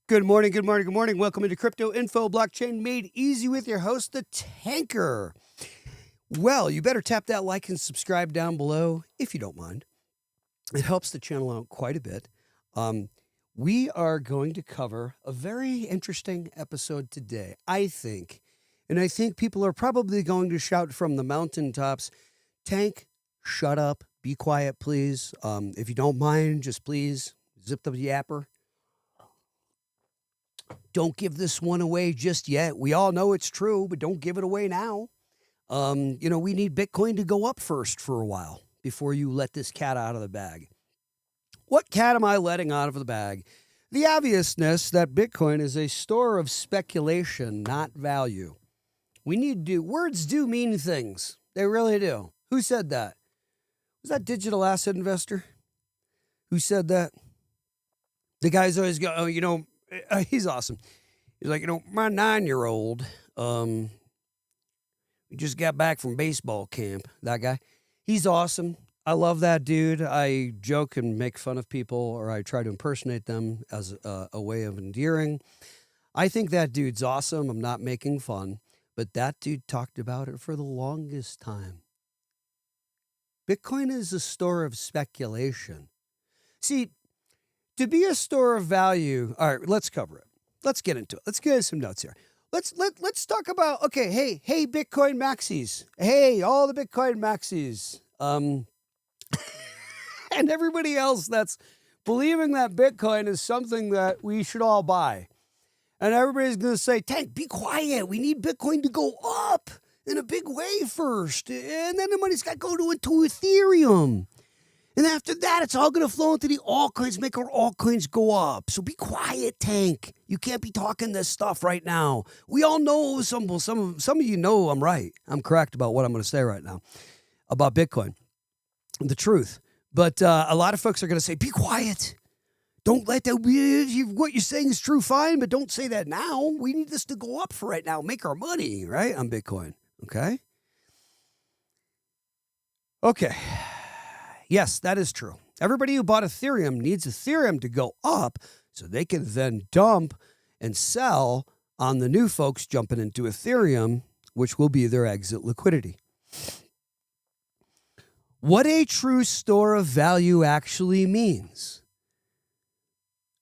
Good morning, good morning, good morning. Welcome into Crypto Info Blockchain Made Easy with your host, the Tanker. Well, you better tap that like and subscribe down below if you don't mind. It helps the channel out quite a bit. We are going to cover a very interesting episode today, I think. And I think people are probably going to shout from the mountaintops, Tank, shut up, be quiet, please. If you don't mind, just please zip the yapper. Don't give this one away just yet. We all know it's true, but don't give it away now. We need Bitcoin to go up first for a while before you let this cat out of the bag. What cat am I letting out of the bag? The obviousness that Bitcoin is a store of speculation, not value. Words do mean things. They really do. Who said that? Was that Digital Asset Investor? Who said that? The guy's always go, he's awesome. He's like, my 9-year-old, we just got back from baseball camp. That guy, he's awesome. I love that dude. I joke and make fun of people, or I try to impersonate them as a way of endearing. I think that dude's awesome. I'm not making fun, but that dude talked about it for the longest time. Bitcoin is a store of speculation. See, to be a store of value, all right, let's cover it. Let's get into it. Let's get some notes here. Let's talk about, okay, hey, Bitcoin maxis. Hey, all the Bitcoin maxis. And everybody else that's believing that Bitcoin is something that we should all buy. And everybody's going to say, Tank, be quiet. We need Bitcoin to go up in a big way first. And then the money's got to go into Ethereum. And after that, it's all going to flow into the altcoins, make our altcoins go up. So be quiet, Tank. You can't be talking this stuff right now. We all know some of you know I'm right. I'm correct about what I'm going to say right now about Bitcoin. The truth. But a lot of folks are going to say, be quiet. Don't let that be. What you're saying is true, fine, but don't say that now. We need this to go up for right now. Make our money, right, on Bitcoin. Okay? Okay. Yes, that is true. Everybody who bought Ethereum needs Ethereum to go up so they can then dump and sell on the new folks jumping into Ethereum, which will be their exit liquidity. What a true store of value actually means.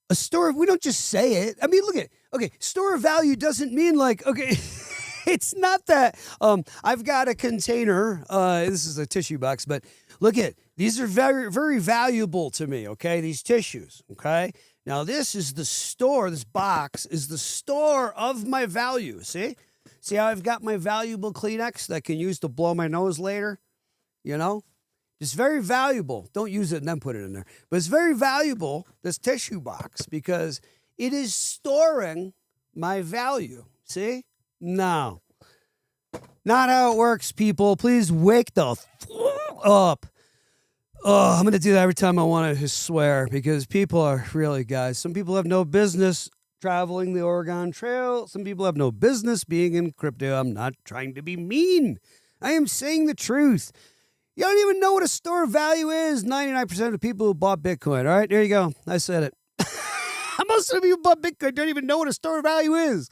A store, we don't just say it. I mean, look at it. Okay, store of value doesn't mean like, okay, it's not that I've got a container. This is a tissue box, but look at these are very, very valuable to me, okay? These tissues, okay? Now, this is the store, this box is the store of my value, see? See how I've got my valuable Kleenex that I can use to blow my nose later, It's very valuable. Don't use it and then put it in there. But it's very valuable, this tissue box, because it is storing my value. See? No. Not how it works, people. Please wake the up. Oh, I'm going to do that every time I want to swear, because people are really, guys, some people have no business traveling the Oregon Trail. Some people have no business being in crypto. I'm not trying to be mean. I am saying the truth. You don't even know what a store of value is. 99% of the people who bought Bitcoin. All right, there you go. I said it. Most of you who bought Bitcoin don't even know what a store of value is.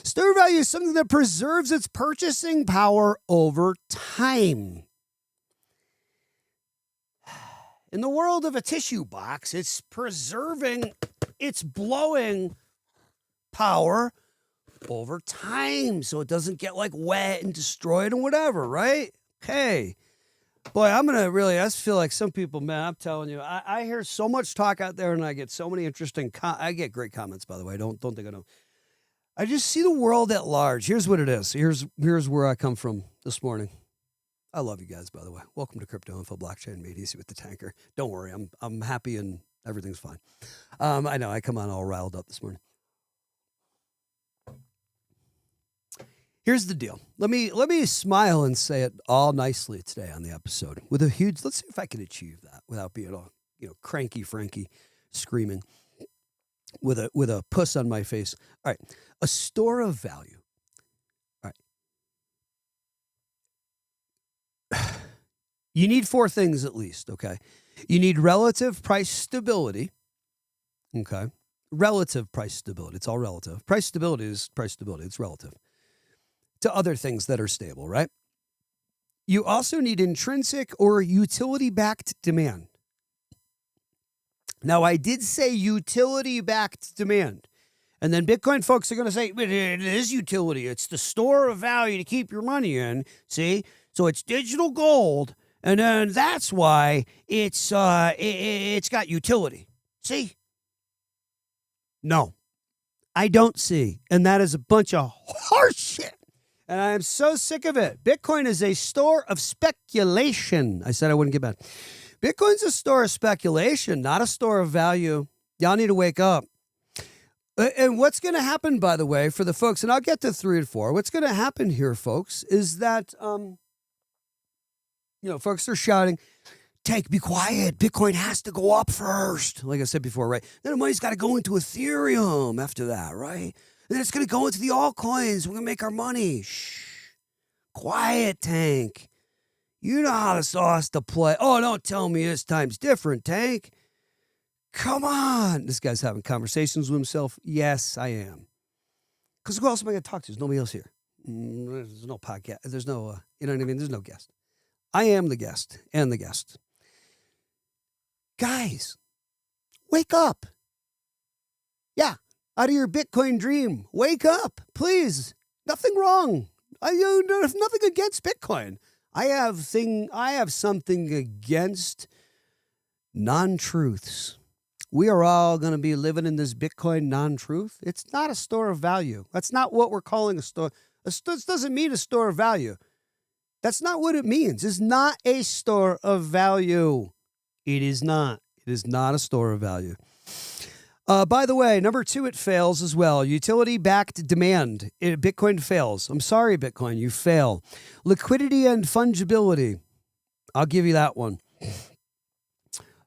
Store of value is something that preserves its purchasing power over time. In the world of a tissue box, it's preserving its blowing power over time so it doesn't get like wet and destroyed and whatever, right? Okay. Boy, I just feel like some people, man, I'm telling you, I hear so much talk out there and I get so many interesting, I get great comments, by the way. Don't think I don't. I just see the world at large. Here's what it is. Here's where I come from this morning. I love you guys, by the way. Welcome to Crypto Info Blockchain Made Easy with the Tanker. Don't worry, I'm happy and everything's fine. I know I come on all riled up this morning. Here's the deal. Let me smile and say it all nicely today on the episode with a huge. Let's see if I can achieve that without being all cranky Frankie screaming with a puss on my face. All right, a store of value. All right, you need 4 things at least. Okay, you need relative price stability. Okay, relative price stability. It's all relative. Price stability is price stability. It's relative to other things that are stable, right? You also need intrinsic or utility-backed demand. Now, I did say utility-backed demand. And then Bitcoin folks are going to say, but it is utility. It's the store of value to keep your money in. See? So it's digital gold. And then that's why it's got utility. See? No, I don't see. And that is a bunch of horse shit. And I am so sick of it. Bitcoin is a store of speculation. I said I wouldn't get mad. Bitcoin's a store of speculation, not a store of value. Y'all need to wake up. And what's going to happen, by the way, for the folks, and I'll get to 3 and 4. What's going to happen here, folks, is that, folks are shouting, Tank, be quiet. Bitcoin has to go up first. Like I said before, right? Then the money's got to go into Ethereum after that, right? And then it's going to go into the altcoins. We're going to make our money. Shh. Quiet, Tank. You know how the sauce to play. Oh, don't tell me this time's different, Tank. Come on. This guy's having conversations with himself. Yes, I am. Because who else am I going to talk to? There's nobody else here. There's no podcast. There's no, you know what I mean? There's no guest. I am the guest and the guest. Guys, wake up. Yeah, out of your Bitcoin dream. Wake up, please. Nothing wrong. I have nothing against Bitcoin. I have something against non-truths. We are all going to be living in this Bitcoin non-truth. It's not a store of value. That's not what we're calling a store. This doesn't mean a store of value. That's not what it means. It's not a store of value. It is not. It is not a store of value. By the way, number 2, it fails as well. Utility-backed demand. Bitcoin fails. I'm sorry, Bitcoin, you fail. Liquidity and fungibility. I'll give you that one.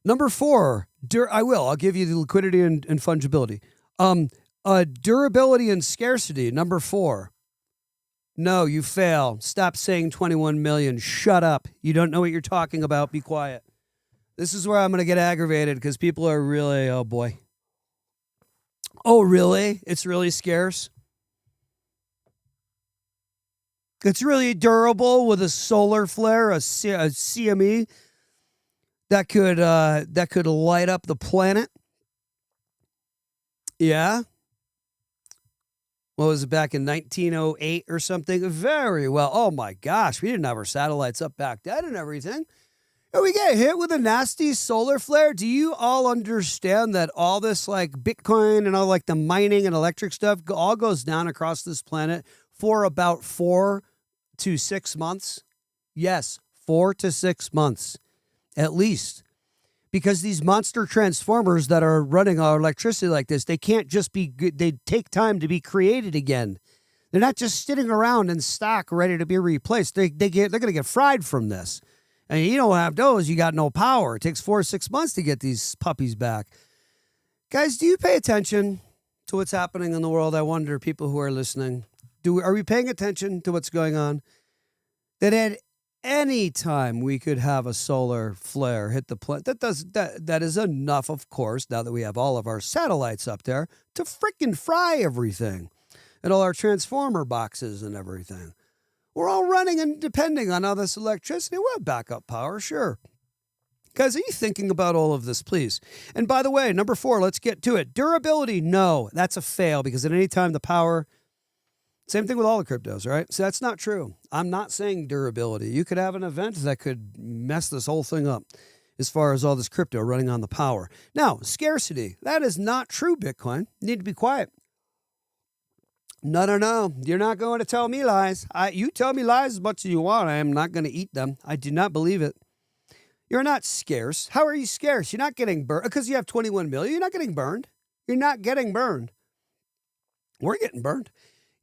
Number 4, I'll give you the liquidity and fungibility. Durability and scarcity. Number 4. No, you fail. Stop saying 21 million. Shut up. You don't know what you're talking about. Be quiet. This is where I'm going to get aggravated because people are really, oh boy. Oh, really? It's really scarce? It's really durable with a solar flare, a CME that could light up the planet? Yeah. What was it, back in 1908 or something? Very well. Oh, my gosh. We didn't have our satellites up back then and everything. And we get hit with a nasty solar flare. Do you all understand that all this like Bitcoin and all like the mining and electric stuff all goes down across this planet for about 4 to 6 months? Yes, 4 to 6 months at least. Because these monster transformers that are running our electricity like this, they can't just be good. They take time to be created again. They're not just sitting around in stock ready to be replaced. They're going to get fried from this. And you don't have those, you got no power. It takes 4 or 6 months to get these puppies back. Guys, do you pay attention to what's happening in the world? I wonder, people who are listening, are we paying attention to what's going on? That at any time we could have a solar flare hit the planet. That is enough, of course, now that we have all of our satellites up there, to freaking fry everything. And all our transformer boxes and everything. We're all running and depending on all this electricity. We'll have backup power, sure. Guys, are you thinking about all of this, please? And by the way, number 4, let's get to it. Durability, no, that's a fail because at any time the power, same thing with all the cryptos, right? So that's not true. I'm not saying durability. You could have an event that could mess this whole thing up as far as all this crypto running on the power. Now, scarcity, that is not true, Bitcoin. You need to be quiet. No. You're not going to tell me lies. You tell me lies as much as you want. I am not going to eat them. I do not believe it. You're not scarce. How are you scarce? You're not getting burned because you have 21 million. You're not getting burned. You're not getting burned. We're getting burned.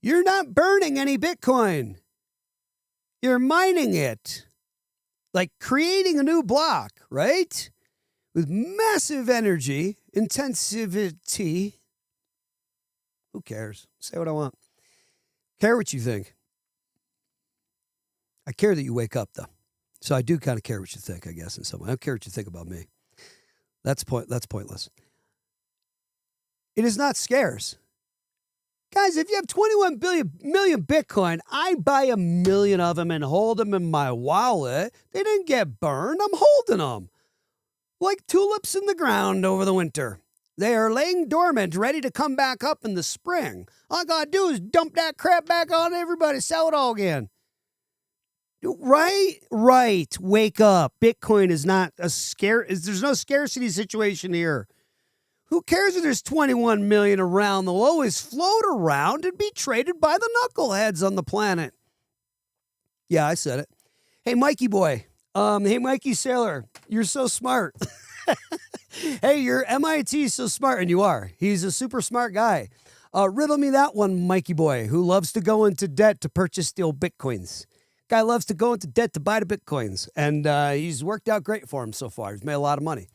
You're not burning any Bitcoin. You're mining it. Like creating a new block, right? With massive energy, intensivity. Who cares? Say what I want. Care what you think. I care that you wake up, though. So I do kind of care what you think, I guess, in some way. I don't care what you think about me. That's pointless. It is not scarce. Guys, if you have 21 million Bitcoin, I buy 1 million of them and hold them in my wallet. They didn't get burned. I'm holding them like tulips in the ground over the winter. They are laying dormant, ready to come back up in the spring. All I gotta do is dump that crap back on everybody, sell it all again. Right. Wake up. Bitcoin is not a there's no scarcity situation here. Who cares if there's 21 million around? They'll always float around and be traded by the knuckleheads on the planet. Yeah, I said it. Hey, Mikey boy. Hey, Mikey Sailor. You're so smart. Hey, your MIT is so smart, and you are. He's a super smart guy. Riddle me that one, Mikey boy, who loves to go into debt to purchase steel Bitcoins. Guy loves to go into debt to buy the Bitcoins, and he's worked out great for him so far. He's made a lot of money.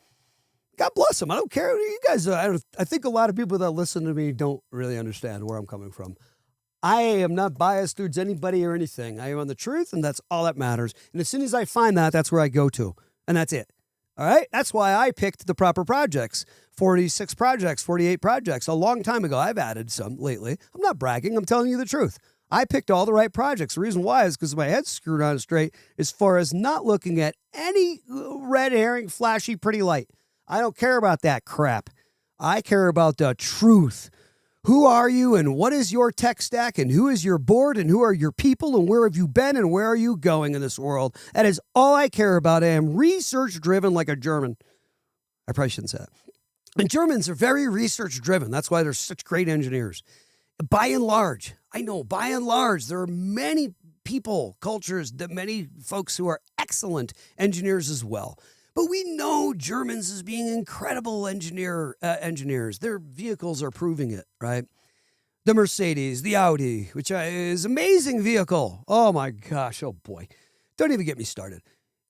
God bless him. I don't care. You guys, I think a lot of people that listen to me don't really understand where I'm coming from. I am not biased towards anybody or anything. I am on the truth, and that's all that matters. And as soon as I find that, that's where I go to, and that's it. All right? That's why I picked the proper projects. 46 projects, 48 projects. A long time ago. I've added some lately. I'm not bragging. I'm telling you the truth. I picked all the right projects. The reason why is because my head's screwed on straight as far as not looking at any red herring, flashy, pretty light. I don't care about that crap. I care about the truth. Who are you and what is your tech stack and who is your board and who are your people and where have you been and where are you going in this world? That is all I care about. I am research driven like a German. I probably shouldn't say that. And Germans are very research driven. That's why they're such great engineers. By and large, I know by and large, there are many people, cultures, many folks who are excellent engineers as well. But we know Germans as being incredible engineers. Their vehicles are proving it, right? The Mercedes, the Audi, which is an amazing vehicle. Oh, my gosh. Oh, boy. Don't even get me started.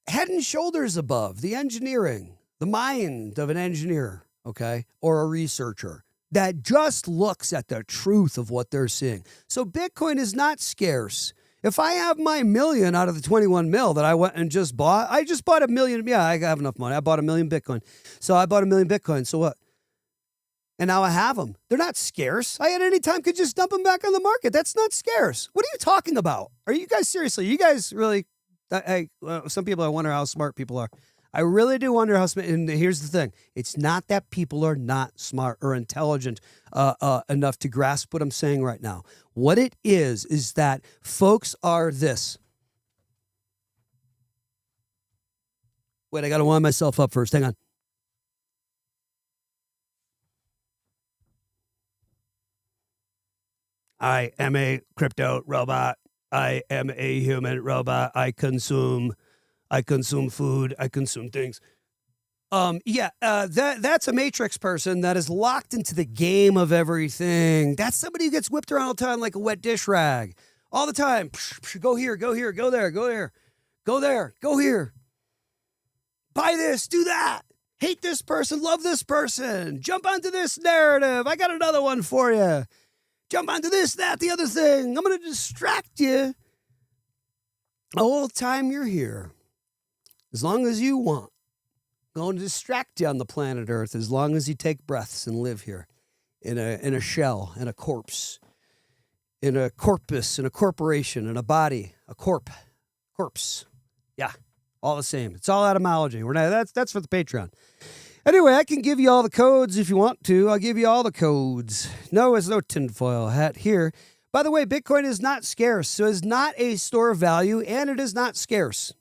Head and shoulders above the engineering, the mind of an engineer, okay, or a researcher that just looks at the truth of what they're seeing. So Bitcoin is not scarce. If I have my million out of the 21 mil that I went and just bought, I just bought 1 million. Yeah, I have enough money. I bought 1 million Bitcoin. So I bought 1 million Bitcoin. So what? And now I have them. They're not scarce. I at any time could just dump them back on the market. That's not scarce. What are you talking about? Are you guys seriously? You guys really, some people, I wonder how smart people are. I really do wonder how smart, and here's the thing. It's not that people are not smart or intelligent enough to grasp what I'm saying right now. What it is that folks are this. Wait, I got to wind myself up first. Hang on. I am a crypto robot. I am a human robot. I consume food. I consume things. That's a Matrix person that is locked into the game of everything. That's somebody who gets whipped around all the time like a wet dish rag. All the time. Go here, go here, go there, go there, go there, go here. Buy this, do that. Hate this person, love this person. Jump onto this narrative. I got another one for you. Jump onto this, that, the other thing. I'm going to distract you the whole time you're here. As long as you want. I'm going to distract you on the planet Earth as long as you take breaths and live here in a shell, in a corpse, in a corpus, in a corporation, in a body, a corpse. Yeah, all the same. It's all etymology. That's for the Patreon. Anyway, I can give you all the codes if you want to. I'll give you all the codes. No, it's no tinfoil hat here. By the way, Bitcoin is not scarce, so it's not a store of value, and it is not scarce.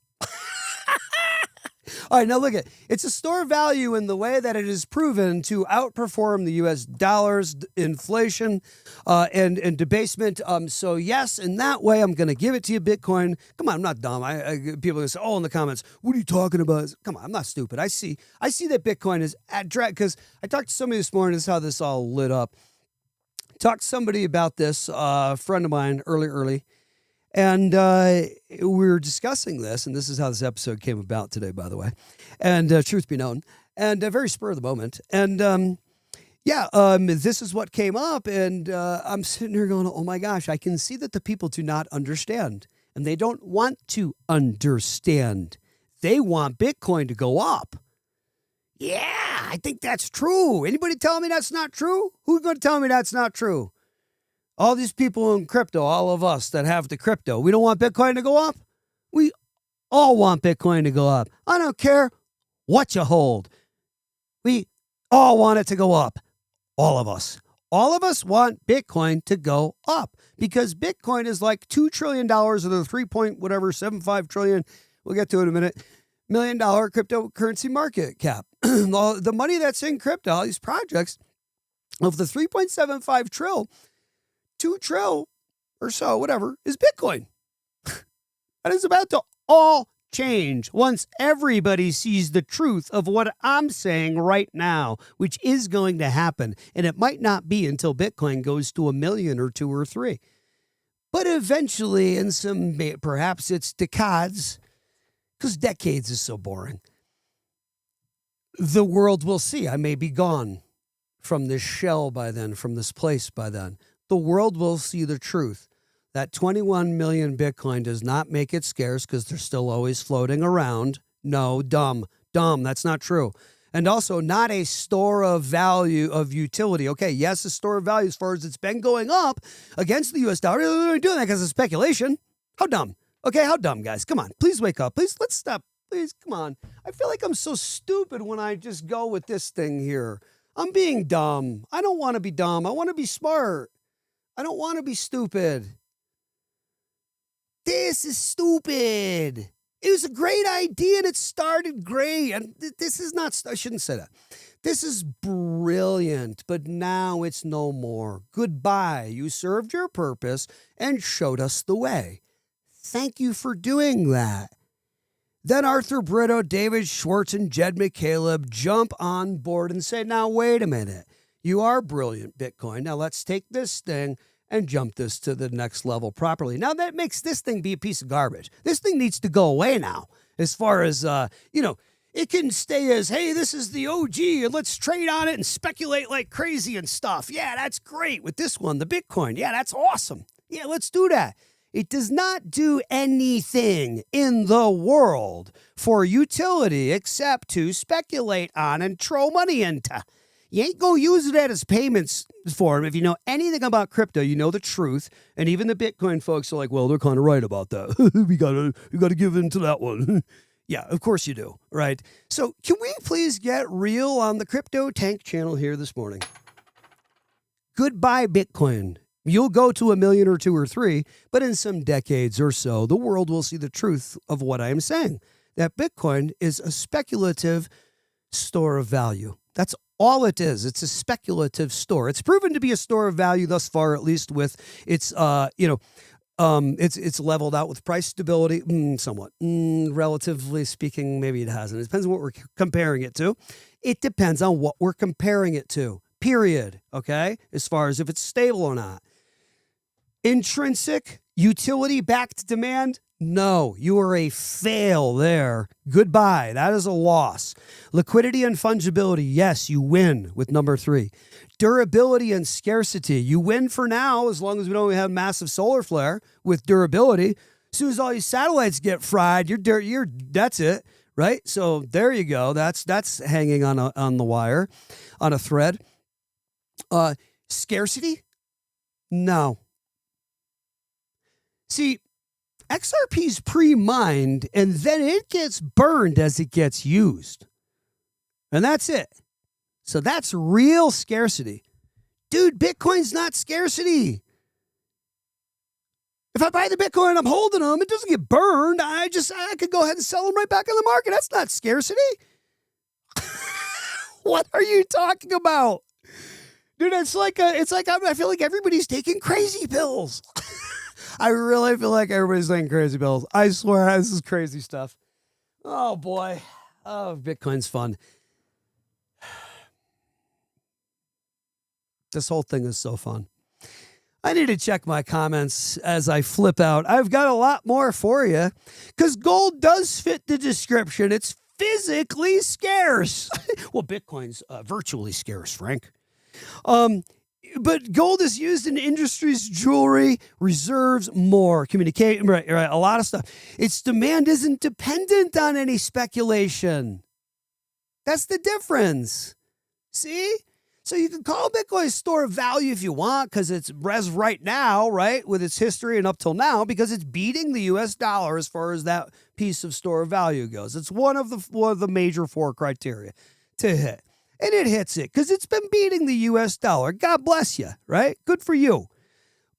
All right, now look at it. It's a store of value in the way that it is proven to outperform the U.S. dollar's inflation and debasement. So yes, in that way, I'm going to give it to you, Bitcoin. Come on, I'm not dumb. People are going to say, in the comments, what are you talking about? Come on, I'm not stupid. I see that Bitcoin is at drag because I talked to somebody this morning. This is how this all lit up. Talked to somebody about this, a friend of mine, early. And we were discussing this, and this is how this episode came about today, by the way. And truth be known, and very spur of the moment. And this is what came up, and I'm sitting here going, oh my gosh, I can see that the people do not understand, and they don't want to understand. They want Bitcoin to go up. Yeah. I think that's true. Anybody tell me that's not true? Who's going to tell me that's not true? All these people in crypto, all of us that have the crypto, we don't want Bitcoin to go up? We all want Bitcoin to go up. I don't care what you hold. We all want it to go up. All of us. All of us want Bitcoin to go up because Bitcoin is like $2 trillion of the 3.75 trillion, we'll get to it in a minute, $1 million cryptocurrency market cap. The money that's in crypto, all these projects, of the 3.75 trillion, 2 trillion or so, whatever, is Bitcoin. And it's about to all change once everybody sees the truth of what I'm saying right now, which is going to happen. And it might not be until Bitcoin goes to 1 million or 2 or 3. But eventually, in some, perhaps it's decades, because decades is so boring, the world will see. I may be gone from this shell by then, from this place by then. The world will see the truth. That 21 million Bitcoin does not make it scarce because they're still always floating around. No, dumb. That's not true. And also not a store of value of utility. Okay, yes, a store of value as far as it's been going up against the U.S. dollar. They're doing that because of speculation. How dumb. Okay, how dumb, guys. Come on. Please wake up. Please, let's stop. Please, come on. I feel like I'm so stupid when I just go with this thing here. I'm being dumb. I don't want to be dumb. I want to be smart. I don't want to be stupid. This is stupid. It was a great idea and it started great. And this is not, I shouldn't say that. This is brilliant, but now it's no more. Goodbye. You served your purpose and showed us the way. Thank you for doing that. Then Arthur Brito, David Schwartz, and Jed McCaleb jump on board and say, now, wait a minute. You are brilliant, Bitcoin. Now let's take this thing and jump this to the next level properly. Now, that makes this thing be a piece of garbage. This thing needs to go away now as far as, it can stay as, hey, this is the OG, and let's trade on it and speculate like crazy and stuff. Yeah, that's great with this one, the Bitcoin. Yeah, that's awesome. Yeah, let's do that. It does not do anything in the world for utility except to speculate on and throw money into. You ain't going to use that as payments form. If you know anything about crypto, you know the truth. And even the Bitcoin folks are like, well, they're kind of right about that. we gotta give in to that one. Yeah, of course you do, right? So can we please get real on the Crypto Tank channel here this morning? Goodbye, Bitcoin. You'll go to 1 million or 2 or 3, but in some decades or so, the world will see the truth of what I am saying, that Bitcoin is a speculative store of value. That's all it is. It's a speculative store. It's proven to be a store of value thus far, at least with its, it's leveled out with price stability, somewhat. Relatively speaking, maybe it hasn't. It depends on what we're comparing it to. It depends on what we're comparing it to, period, okay, as far as if it's stable or not. Intrinsic, utility-backed demand, no, you are a fail there. Goodbye. That is a loss. Liquidity and fungibility, yes, you win with number 3. Durability and scarcity, you win for now as long as we don't have massive solar flare with durability. As soon as all these satellites get fried, you're that's it, right? So there you go. That's hanging on the wire, on a thread. Scarcity? No. See, XRP's pre-mined, and then it gets burned as it gets used. And that's it. So that's real scarcity. Dude, Bitcoin's not scarcity. If I buy the Bitcoin and I'm holding them, it doesn't get burned. I could go ahead and sell them right back on the market. That's not scarcity. What are you talking about? Dude, I feel like everybody's taking crazy pills. I really feel like everybody's taking crazy pills. I swear, this is crazy stuff. Oh, boy. Oh, Bitcoin's fun. This whole thing is so fun. I need to check my comments as I flip out. I've got a lot more for you because gold does fit the description. It's physically scarce. Well, Bitcoin's virtually scarce, Frank. But gold is used in industries, jewelry, reserves, more communication, right, a lot of stuff. Its demand isn't dependent on any speculation. That's the difference. See? So you can call Bitcoin a store of value if you want, because it's res right now, right, with its history and up till now, because it's beating the U.S. dollar as far as that piece of store of value goes. It's one of the major 4 criteria to hit. And it hits it because it's been beating the U.S. dollar. God bless you, right? Good for you.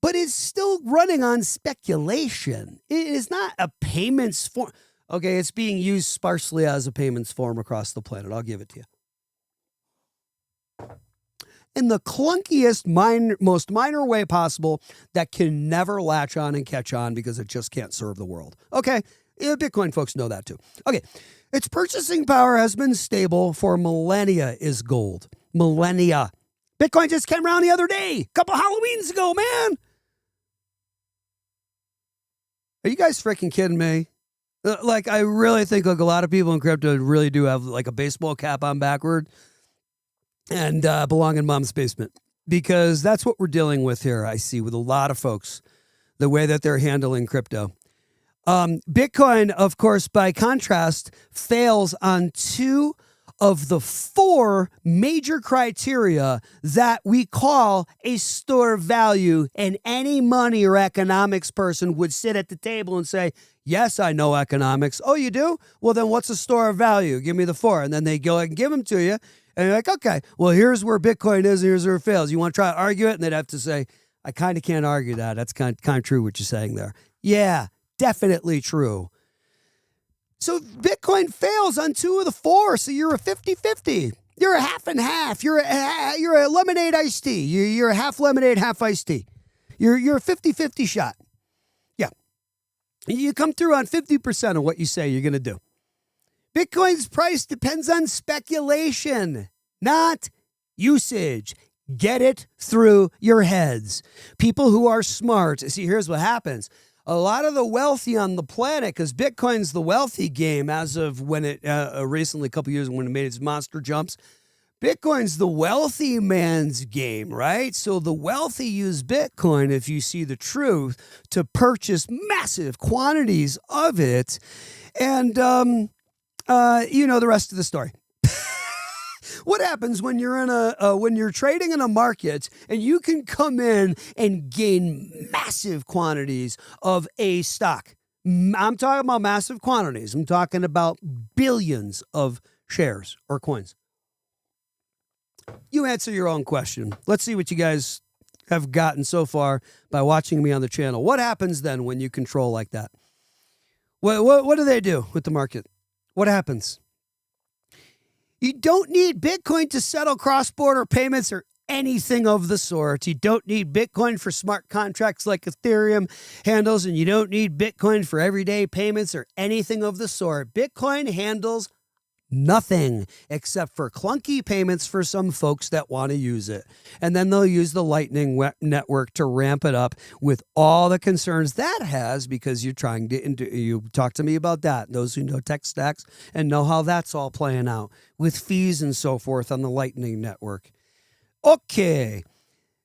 But it's still running on speculation. It is not a payments form. Okay, it's being used sparsely as a payments form across the planet. I'll give it to you. In the clunkiest, most minor way possible that can never latch on and catch on because it just can't serve the world. Okay, Bitcoin folks know that too. Okay, its purchasing power has been stable for millennia is gold. Millennia. Bitcoin just came around the other day, a couple Halloweens ago, man. Are you guys freaking kidding me? Like, I really think like a lot of people in crypto really do have like a baseball cap on backward and belong in mom's basement, because that's what we're dealing with here. I see with a lot of folks, the way that they're handling crypto. Bitcoin, of course, by contrast, fails on 2 of the 4 major criteria that we call a store of value. And any money or economics person would sit at the table and say, yes, I know economics. Oh, you do? Well, then what's a store of value? Give me the 4. And then they go and give them to you. And you're like, okay, well, here's where Bitcoin is and here's where it fails. You want to try to argue it? And they'd have to say, I kind of can't argue that. That's kind of true what you're saying there. Yeah, definitely true. So Bitcoin fails on 2 of the 4. So you're a 50-50. You're a half and half. You're a lemonade iced tea. You're a half lemonade, half iced tea. You're a 50-50 shot. Yeah. You come through on 50% of what you say you're going to do. Bitcoin's price depends on speculation, not usage. Get it through your heads. People who are smart. See, here's what happens. A lot of the wealthy on the planet, because Bitcoin's the wealthy game as of when it recently, a couple years when it made its monster jumps. Bitcoin's the wealthy man's game, right? So the wealthy use Bitcoin, if you see the truth, to purchase massive quantities of it. And, you know the rest of the story. What happens when you're in when you're trading in a market and you can come in and gain massive quantities of a stock? I'm talking about massive quantities. I'm talking about billions of shares or coins. You answer your own question. Let's see what you guys have gotten so far by watching me on the channel. What happens then when you control like that? What do they do with the market? What happens? You don't need Bitcoin to settle cross-border payments or anything of the sort. You don't need Bitcoin for smart contracts like Ethereum handles, and you don't need Bitcoin for everyday payments or anything of the sort. Bitcoin handles nothing except for clunky payments for some folks that want to use it. And then they'll use the Lightning network to ramp it up with all the concerns that has, because you're trying to, you talk to me about that. Those who know tech stacks and know how that's all playing out with fees and so forth on the Lightning network. Okay.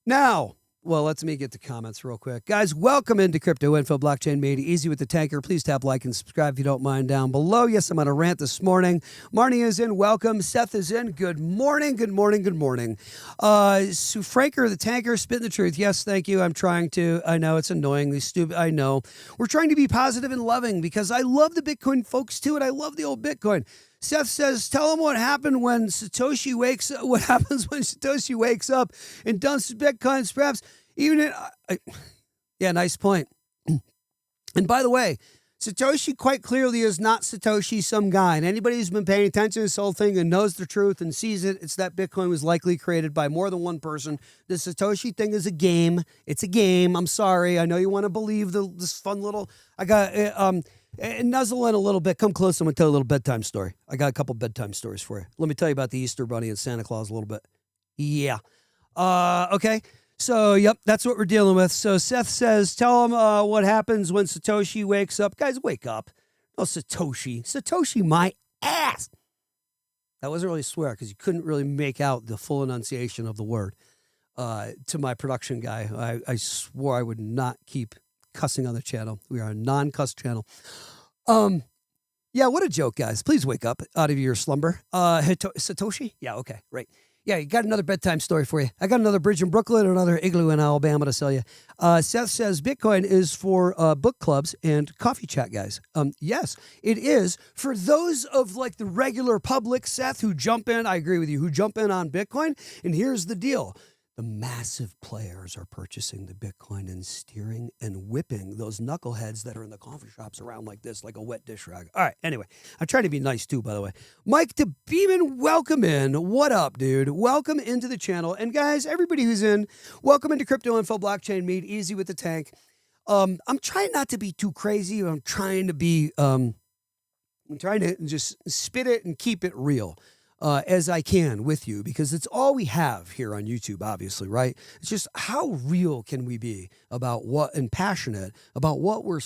Now, well, let me get to comments real quick. Guys, welcome into Crypto Info, Blockchain Made Easy with the Tanker. Please tap like and subscribe if you don't mind down below. Yes, I'm on a rant this morning. Marnie is in. Welcome. Seth is in. Good morning. Good morning. Good morning. Sue Franker, the Tanker, spitting the truth. Yes, thank you. I'm trying to. I know it's annoyingly stupid. I know. We're trying to be positive and loving because I love the Bitcoin folks too, and I love the old Bitcoin. Seth says, tell him what happened when Satoshi wakes up. What happens when Satoshi wakes up and dumps Bitcoin, perhaps even yeah, nice point. And by the way, Satoshi quite clearly is not Satoshi, some guy. And anybody who's been paying attention to this whole thing and knows the truth and sees it, it's that Bitcoin was likely created by more than one person. The Satoshi thing is a game. It's a game. I'm sorry. I know you want to believe this fun little. I got nuzzle in a little bit. Come close. I'm going to tell you a little bedtime story. I got a couple bedtime stories for you. Let me tell you about the Easter Bunny and Santa Claus a little bit. Yeah. Okay. So, yep, that's what we're dealing with. So Seth says, tell him what happens when Satoshi wakes up. Guys, wake up. No, Satoshi. Satoshi, my ass. That wasn't really a swear because you couldn't really make out the full enunciation of the word. To my production guy, I swore I would not keep cussing on the channel. We are a non-cuss channel. Yeah, what a joke, guys. Please wake up out of your slumber. Satoshi? Yeah, okay, right. Yeah, you got another bedtime story for you. I got another bridge in Brooklyn and another igloo in Alabama to sell you. Seth says Bitcoin is for book clubs and coffee chat guys. Yes, it is for those of like the regular public, Seth, who jump in. I agree with you, who jump in on Bitcoin. And here's the deal. The massive players are purchasing the Bitcoin and steering and whipping those knuckleheads that are in the coffee shops around like this, like a wet dish rag. All right, anyway, I'm trying to be nice too, by the way. Mike DeBeeman, welcome in. What up, dude? Welcome into the channel. And guys, everybody who's in, welcome into Crypto Info Blockchain Meet, Easy with the Tank. I'm trying not to be too crazy. I'm trying to just spit it and keep it real. As I can with you, because it's all we have here on YouTube, obviously, right? It's just how real can we be about what, and passionate about what we're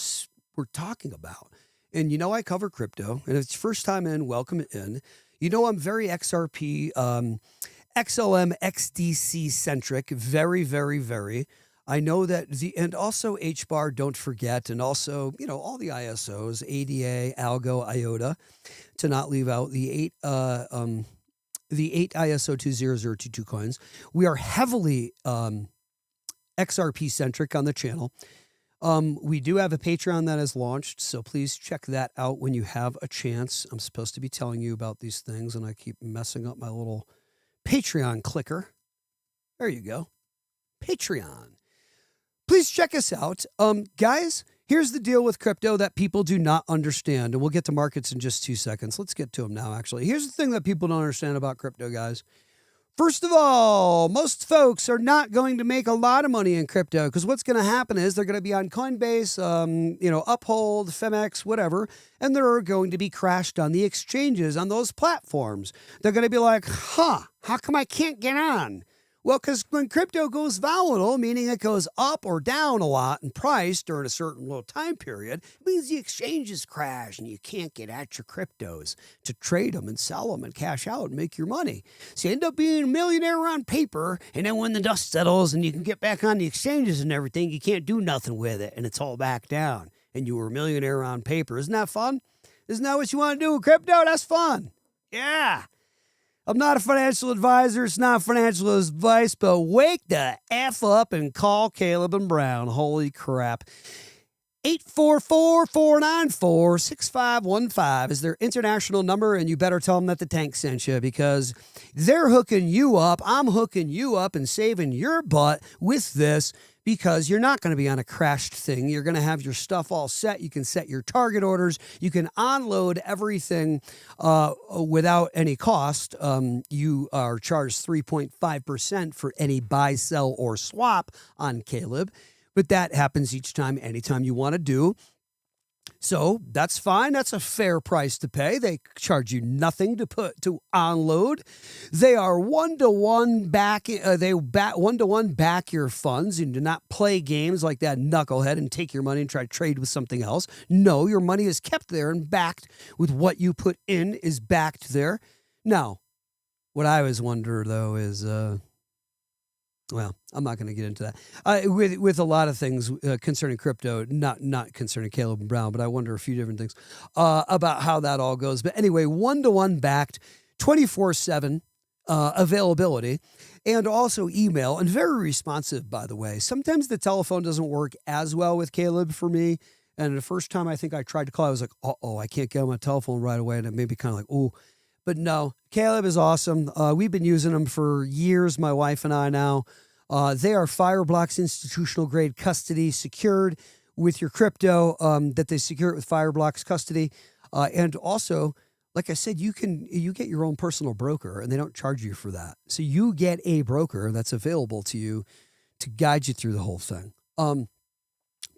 talking about. And you know, I cover crypto, and if it's first time in, welcome in. You know, I'm very XRP, XLM, XDC centric, very, very, very. I know that and also HBAR, don't forget, and also, you know, all the ISOs, ADA, Algo, IOTA, to not leave out the 8 ISO 20022 coins. We are heavily XRP centric on the channel. We do have a Patreon that has launched, so please check that out when you have a chance. I'm supposed to be telling you about these things, and I keep messing up my little Patreon clicker. There you go. Patreon. Please check us out. Guys, here's the deal with crypto that people do not understand, and we'll get to markets in just 2 seconds. Let's get to them now, actually. Here's the thing that people don't understand about crypto, guys. First of all, most folks are not going to make a lot of money in crypto because what's going to happen is they're going to be on Coinbase, Uphold, Femex, whatever, and they're going to be crashed on the exchanges on those platforms. They're going to be like, how come I can't get on? Well, because when crypto goes volatile, meaning it goes up or down a lot in price during a certain little time period, it means the exchanges crash and you can't get at your cryptos to trade them and sell them and cash out and make your money. So you end up being a millionaire on paper, and then when the dust settles and you can get back on the exchanges and everything, you can't do nothing with it, and it's all back down, and you were a millionaire on paper. Isn't that fun? Isn't that what you want to do with crypto? That's fun. Yeah. I'm not a financial advisor. It's not financial advice, but wake the F up and call Caleb and Brown. Holy crap. 844-494-6515 is their international number, and you better tell them that the tank sent you because they're hooking you up. I'm hooking you up and saving your butt with this because you're not going to be on a crashed thing. You're going to have your stuff all set. You can set your target orders. You can unload everything without any cost. You are charged 3.5% for any buy, sell, or swap on Caleb. But that happens each time, anytime you want to do. So that's fine. That's a fair price to pay. They charge you nothing to unload. They are one-to-one back. One-to-one back your funds. And do not play games like that knucklehead and take your money and try to trade with something else. No, your money is kept there and backed with what you put in is backed there. Now, what I always wonder though is, well, I'm not going to get into that. With a lot of things concerning crypto, not concerning Caleb and Brown, but I wonder a few different things about how that all goes. But anyway, one-to-one backed, 24/7 availability, and also email, and very responsive, by the way. Sometimes the telephone doesn't work as well with Caleb for me. And the first time I think I tried to call, I was like, I can't get on my telephone right away. And it made me kind of like, oh. But no, Caleb is awesome. We've been using them for years, my wife and I now. They are Fireblocks institutional grade custody secured with your crypto, that they secure it with Fireblocks custody. And also, like I said, you get your own personal broker and they don't charge you for that. So you get a broker that's available to you to guide you through the whole thing.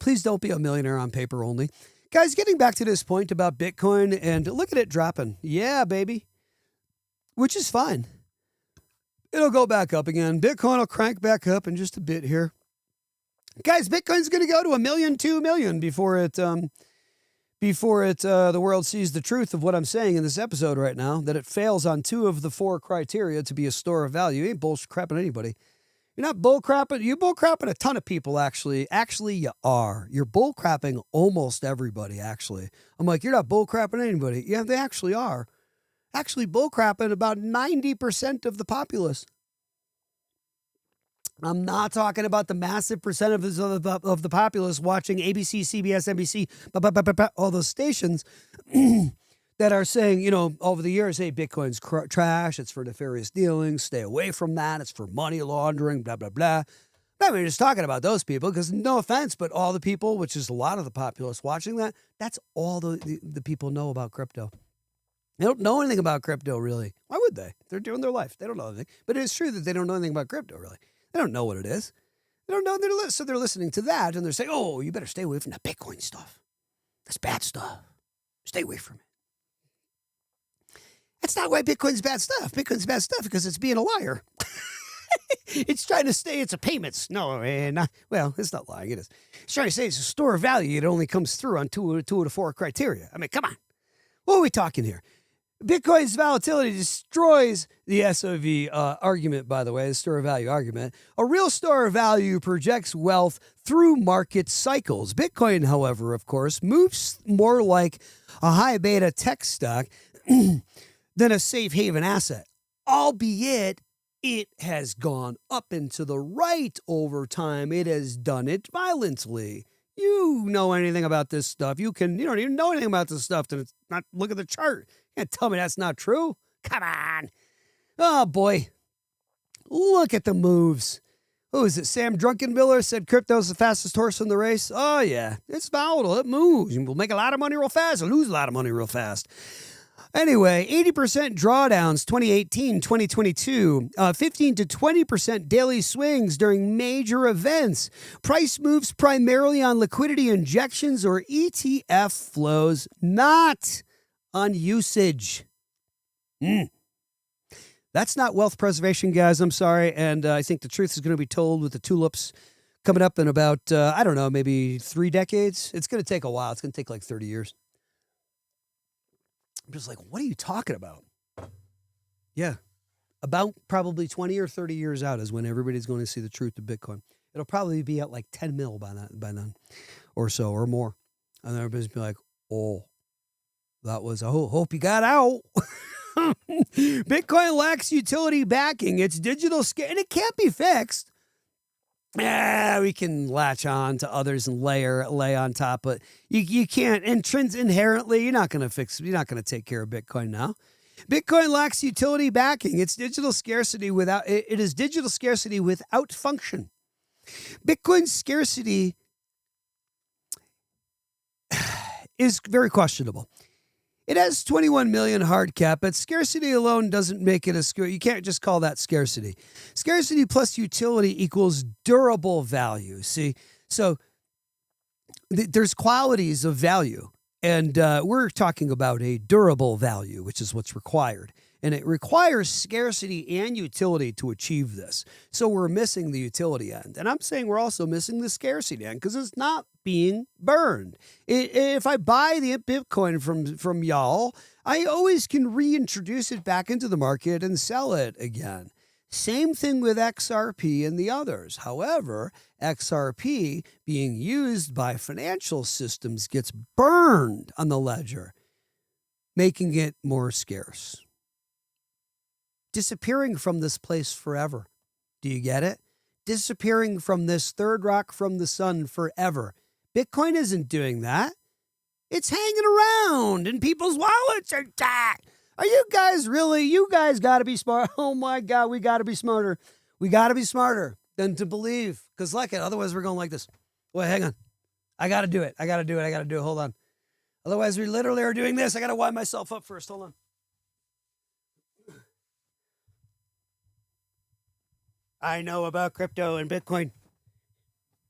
Please don't be a millionaire on paper only. Guys, getting back to this point about Bitcoin and look at it dropping. Yeah, baby. Which is fine. It'll go back up again. Bitcoin will crank back up in just a bit here. Guys, Bitcoin's going to go to 1 million, 2 million before the world sees the truth of what I'm saying in this episode right now, that it fails on 2 of the 4 criteria to be a store of value. You ain't bullcrapping anybody. You're not bullcrapping. You're bullcrapping a ton of people, actually. Actually, you are. You're bullcrapping almost everybody, actually. I'm like, you're not bullcrapping anybody. Yeah, they actually are. Actually, bullcrapping about 90% of the populace. I'm not talking about the massive percent of the populace watching ABC, CBS, NBC, all those stations that are saying, you know, over the years, hey, Bitcoin's trash, it's for nefarious dealings, stay away from that, it's for money laundering, blah, blah, blah. I mean, just talking about those people, because no offense, but all the people, which is a lot of the populace watching that, that's all the people know about crypto. They don't know anything about crypto, really. Why would they? They're doing their life. They don't know anything. But it is true that they don't know anything about crypto, really. They don't know what it is. They don't know. So they're listening to that, and they're saying, oh, you better stay away from that Bitcoin stuff. That's bad stuff. Stay away from it. That's not why Bitcoin's bad stuff. Bitcoin's bad stuff because it's being a liar. It's trying to say it's a payments. No, well, it's not lying. It is. It's trying to say it's a store of value. It only comes through on two of the four criteria. I mean, come on. What are we talking here? Bitcoin's volatility destroys the SOV argument, by the way, the store of value argument. A real store of value projects wealth through market cycles. Bitcoin, however, of course, moves more like a high beta tech stock than a safe haven asset, albeit it has gone up and to the right over time. It has done it violently. You know anything about this stuff. You don't even know anything about this stuff. Then it's not, look at the chart. You can't tell me that's not true. Come on. Oh, boy. Look at the moves. Who is it? Sam Drunkenmiller said crypto's the fastest horse in the race. Oh, yeah. It's volatile. It moves. We'll make a lot of money real fast and lose a lot of money real fast. Anyway, 80% drawdowns 2018, 2022, 15 to 20% daily swings during major events. Price moves primarily on liquidity injections or ETF flows, not on usage. That's not wealth preservation, guys. I'm sorry. And I think the truth is going to be told with the tulips coming up in about, I don't know, maybe 3 decades. It's going to take a while. It's going to take like 30 years. I'm just like, what are you talking about? Yeah. About probably 20 or 30 years out is when everybody's going to see the truth of Bitcoin. It'll probably be at like 10 mil by then or so or more. And everybody's be like, oh, that was, hope you got out. Bitcoin lacks utility backing. It's digital and it can't be fixed. We can latch on to others and lay on top, but you can't. Inherently, you're not going to take care of Bitcoin now. Bitcoin lacks utility backing. It's digital scarcity it is digital scarcity without function. Bitcoin's scarcity is very questionable. It has 21 million hard cap, but scarcity alone doesn't make it you can't just call that scarcity. Scarcity plus utility equals durable value. See, so there's qualities of value, and we're talking about a durable value, which is what's required. And it requires scarcity and utility to achieve this. So we're missing the utility end. And I'm saying we're also missing the scarcity end because it's not being burned. If I buy the Bitcoin from y'all, I always can reintroduce it back into the market and sell it again. Same thing with XRP and the others. However, XRP being used by financial systems gets burned on the ledger, making it more scarce. Disappearing from this place forever. Do you get it? Disappearing from this third rock from the sun forever. Bitcoin isn't doing that. It's hanging around in people's wallets. Are you guys really? You guys got to be smart. Oh my God, we got to be smarter. We got to be smarter than to believe. Because like it, otherwise we're going like this. Wait, hang on. I got to do it. Hold on. Otherwise we literally are doing this. I got to wind myself up first. Hold on. I know about crypto and Bitcoin.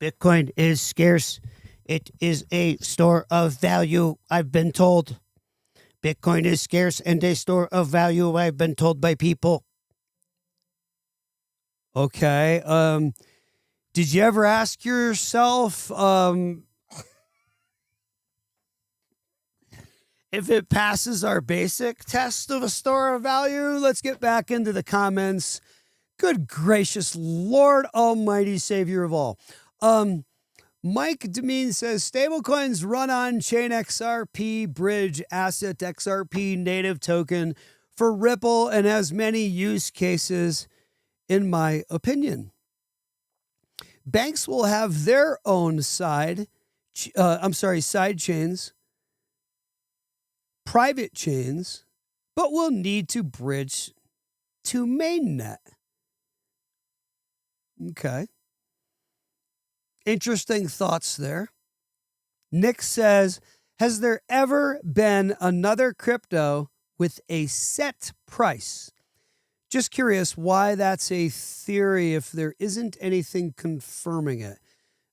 Bitcoin is scarce. It is a store of value, I've been told. Bitcoin is scarce and a store of value, I've been told by people. Okay. Did you ever ask yourself if it passes our basic test of a store of value? Let's get back into the comments. Good gracious Lord Almighty, Savior of all. Mike Demeen says, stablecoins run on chain XRP bridge asset XRP native token for Ripple and has many use cases, in my opinion. Banks will have their own side chains, private chains, but will need to bridge to mainnet. Okay. Interesting thoughts there. Nick says, has there ever been another crypto with a set price? Just curious why that's a theory if there isn't anything confirming it.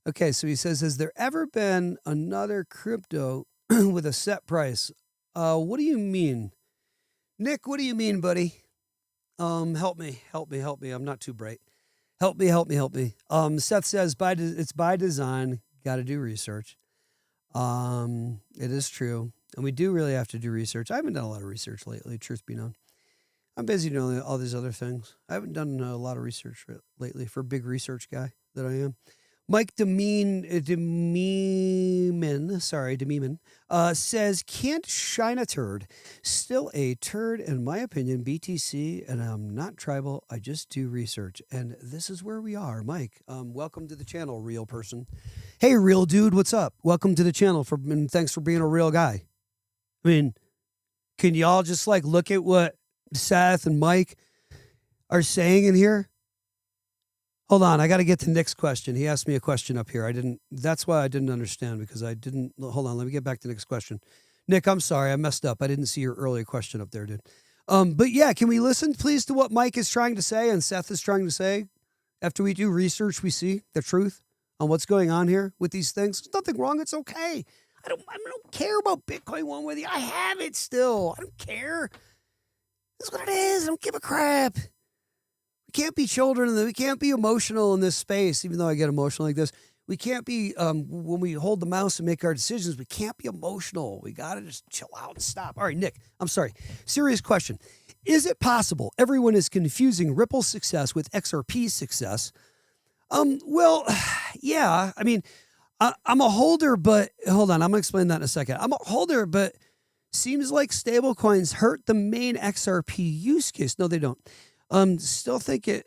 Okay, so he says, has there ever been another crypto with a set price? What do you mean? Nick, what do you mean, buddy? Help me. I'm not too bright. Help me. Seth says, it's by design. Got to do research. It is true. And we do really have to do research. I haven't done a lot of research lately, truth be known. I'm busy doing all these other things. I haven't done a lot of research lately for a big research guy that I am. Mike Demeeman says, can't shine a turd. Still a turd, in my opinion, BTC, and I'm not tribal. I just do research. And this is where we are. Mike, welcome to the channel, real person. Hey, real dude, what's up? Welcome to the channel, and thanks for being a real guy. I mean, can y'all just like look at what Seth and Mike are saying in here? Hold on, I got to get to Nick's question. He asked me a question up here. That's why I didn't understand, because hold on, let me get back to Nick's question. Nick, I'm sorry, I messed up. I didn't see your earlier question up there, dude. But yeah, can we listen, please, to what Mike is trying to say and Seth is trying to say? After we do research, we see the truth on what's going on here with these things. There's nothing wrong. It's okay. I don't care about Bitcoin one way or the other. I have it still. I don't care. That's what it is. I don't give a crap. We can't be children. We can't be emotional in this space, even though I get emotional like this. We can't be, when we hold the mouse and make our decisions, we can't be emotional. We got to just chill out and stop. All right, Nick, I'm sorry. Serious question. Is it possible everyone is confusing Ripple's success with XRP's success? Well, yeah. I mean, I'm a holder, but hold on. I'm going to explain that in a second. I'm a holder, but seems like stablecoins hurt the main XRP use case. No, they don't. Still think it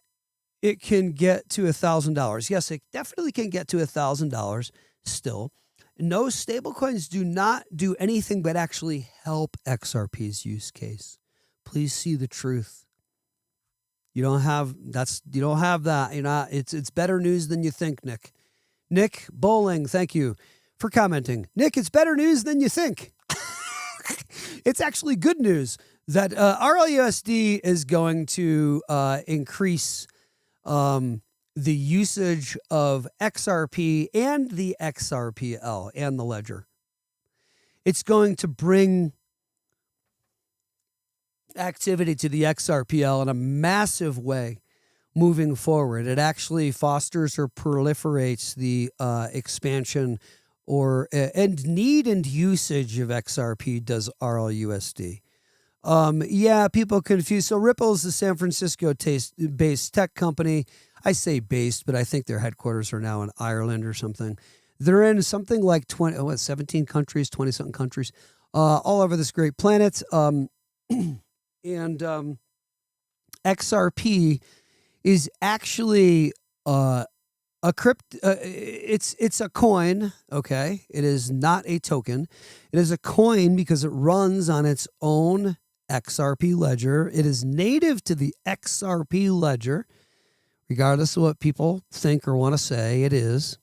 can get to $1,000. Yes, it definitely can get to $1,000 still. No, stablecoins do not do anything but actually help XRP's use case. Please see the truth. You don't have that. You're not, it's better news than you think, Nick. Nick Bowling, thank you for commenting. Nick, it's better news than you think. It's actually good news that RLUSD is going to increase the usage of XRP and the XRPL and the ledger. It's going to bring activity to the XRPL in a massive way moving forward. It actually fosters or proliferates the expansion and need and usage of XRP does RLUSD. Yeah, people confuse. So Ripple is the San Francisco-based tech company. I say based, but I think their headquarters are now in Ireland or something. They're in something like 17 countries, 20-something countries, all over this great planet. And XRP is actually a it's a coin. Okay, it is not a token. It is a coin because it runs on its own XRP ledger. It is native to the XRP ledger, regardless of what people think or want to say. It is.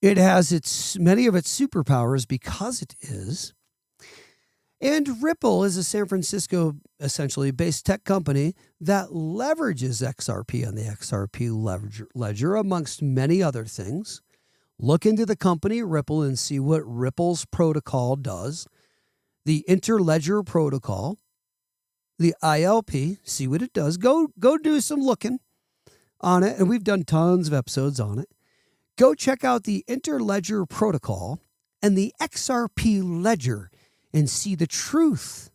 It has many of its superpowers because it is. And Ripple is a San Francisco, essentially, based tech company that leverages XRP on the XRP ledger, amongst many other things. Look into the company Ripple and see what Ripple's protocol does. The interledger protocol, the ILP, see what it does. Go do some looking on it, and we've done tons of episodes on it. Go check out the interledger protocol and the XRP ledger and see the truth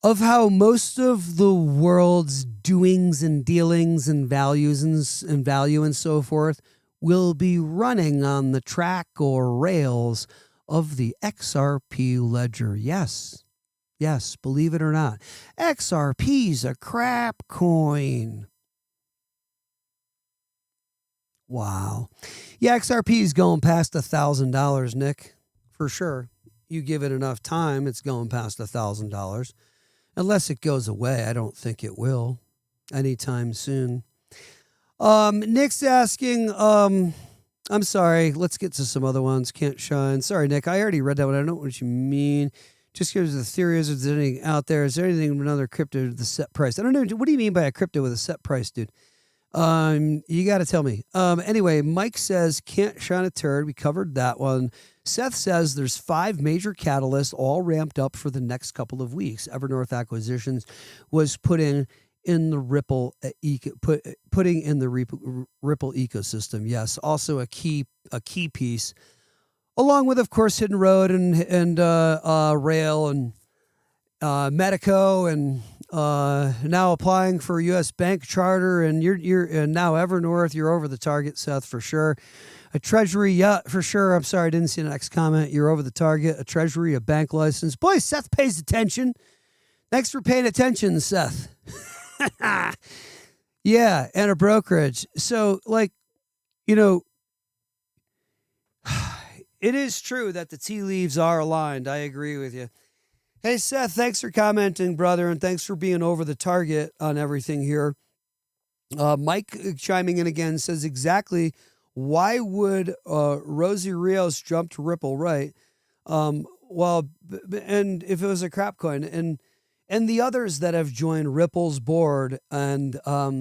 of how most of the world's doings and dealings and values and value and so forth will be running on the track or rails of the XRP ledger. Yes, believe it or not. XRP's a crap coin. Wow. Yeah, XRP is going past $1,000, Nick, for sure. You give it enough time, it's going past $1,000. Unless it goes away, I don't think it will anytime soon. Nick's asking, I'm sorry, let's get to some other ones. Can't shine. Sorry, Nick, I already read that one. I don't know what you mean. Just gives the theory is there anything out there? Is there anything with another crypto with the set price? I don't know. What do you mean by a crypto with a set price, dude? You got to tell me. Anyway, Mike says, can't shine a turd. We covered that one. Seth says there's 5 major catalysts all ramped up for the next couple of weeks. Evernorth Acquisitions was putting in the Ripple putting in the Ripple ecosystem. Yes, also a key piece, along with, of course, Hidden Road and Rail and Medico and now applying for a U.S. bank charter, and you're and now Evernorth. You're over the target, Seth, for sure. A treasury, yeah, for sure. I'm sorry, I didn't see the next comment. You're over the target. A treasury, a bank license. Boy, Seth pays attention. Thanks for paying attention, Seth. Yeah, and a brokerage. So, like, you know, it is true that the tea leaves are aligned. I agree with you. Hey, Seth, thanks for commenting, brother, and thanks for being over the target on everything here. Mike chiming in again says, exactly why would Rosie Rios jump to Ripple, right? Well, and if it was a crap coin, and the others that have joined Ripple's board and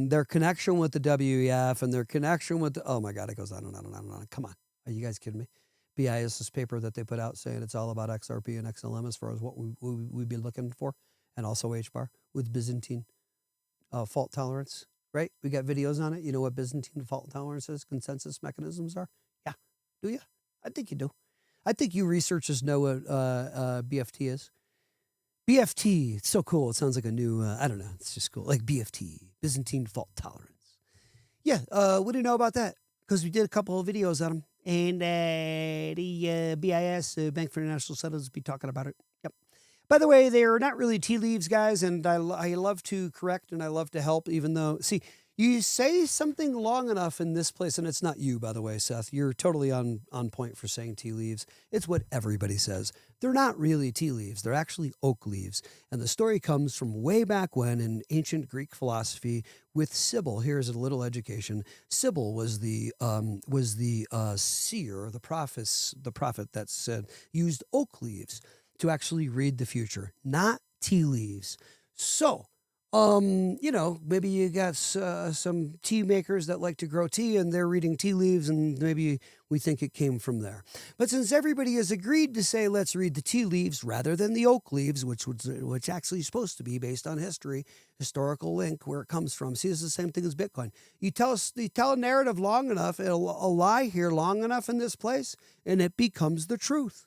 their connection with the WEF and their connection with the, oh my God, it goes on and on and on and on. Come on. Are you guys kidding me? BIS's paper that they put out saying it's all about XRP and XLM as far as what we'd be looking for, and also HBAR with Byzantine fault tolerance, right? We got videos on it. You know what Byzantine fault tolerance is, consensus mechanisms are? Yeah. Do you? I think you do. I think you researchers know what BFT is. BFT, it's so cool. It sounds like a new, I don't know, it's just cool. Like BFT, Byzantine fault tolerance. Yeah, what do you know about that? Because we did a couple of videos on them. And the BIS, Bank for International Settlements, be talking about it. Yep. By the way, they are not really tea leaves, guys, and I love to correct and I love to help, even though, see, you say something long enough in this place, and it's not you, by the way, Seth. You're totally on point for saying tea leaves. It's what everybody says. They're not really tea leaves. They're actually oak leaves. And the story comes from way back when in ancient Greek philosophy with Sibyl. Here's a little education. Sibyl was the seer, the prophet that said used oak leaves to actually read the future, not tea leaves. So, you know, maybe you got some tea makers that like to grow tea and they're reading tea leaves, and maybe we think it came from there. But since everybody has agreed to say, let's read the tea leaves rather than the oak leaves, which actually is supposed to be based on history, historical link, where it comes from. See, it's the same thing as Bitcoin. You tell a narrative long enough, a lie here long enough in this place, and it becomes the truth.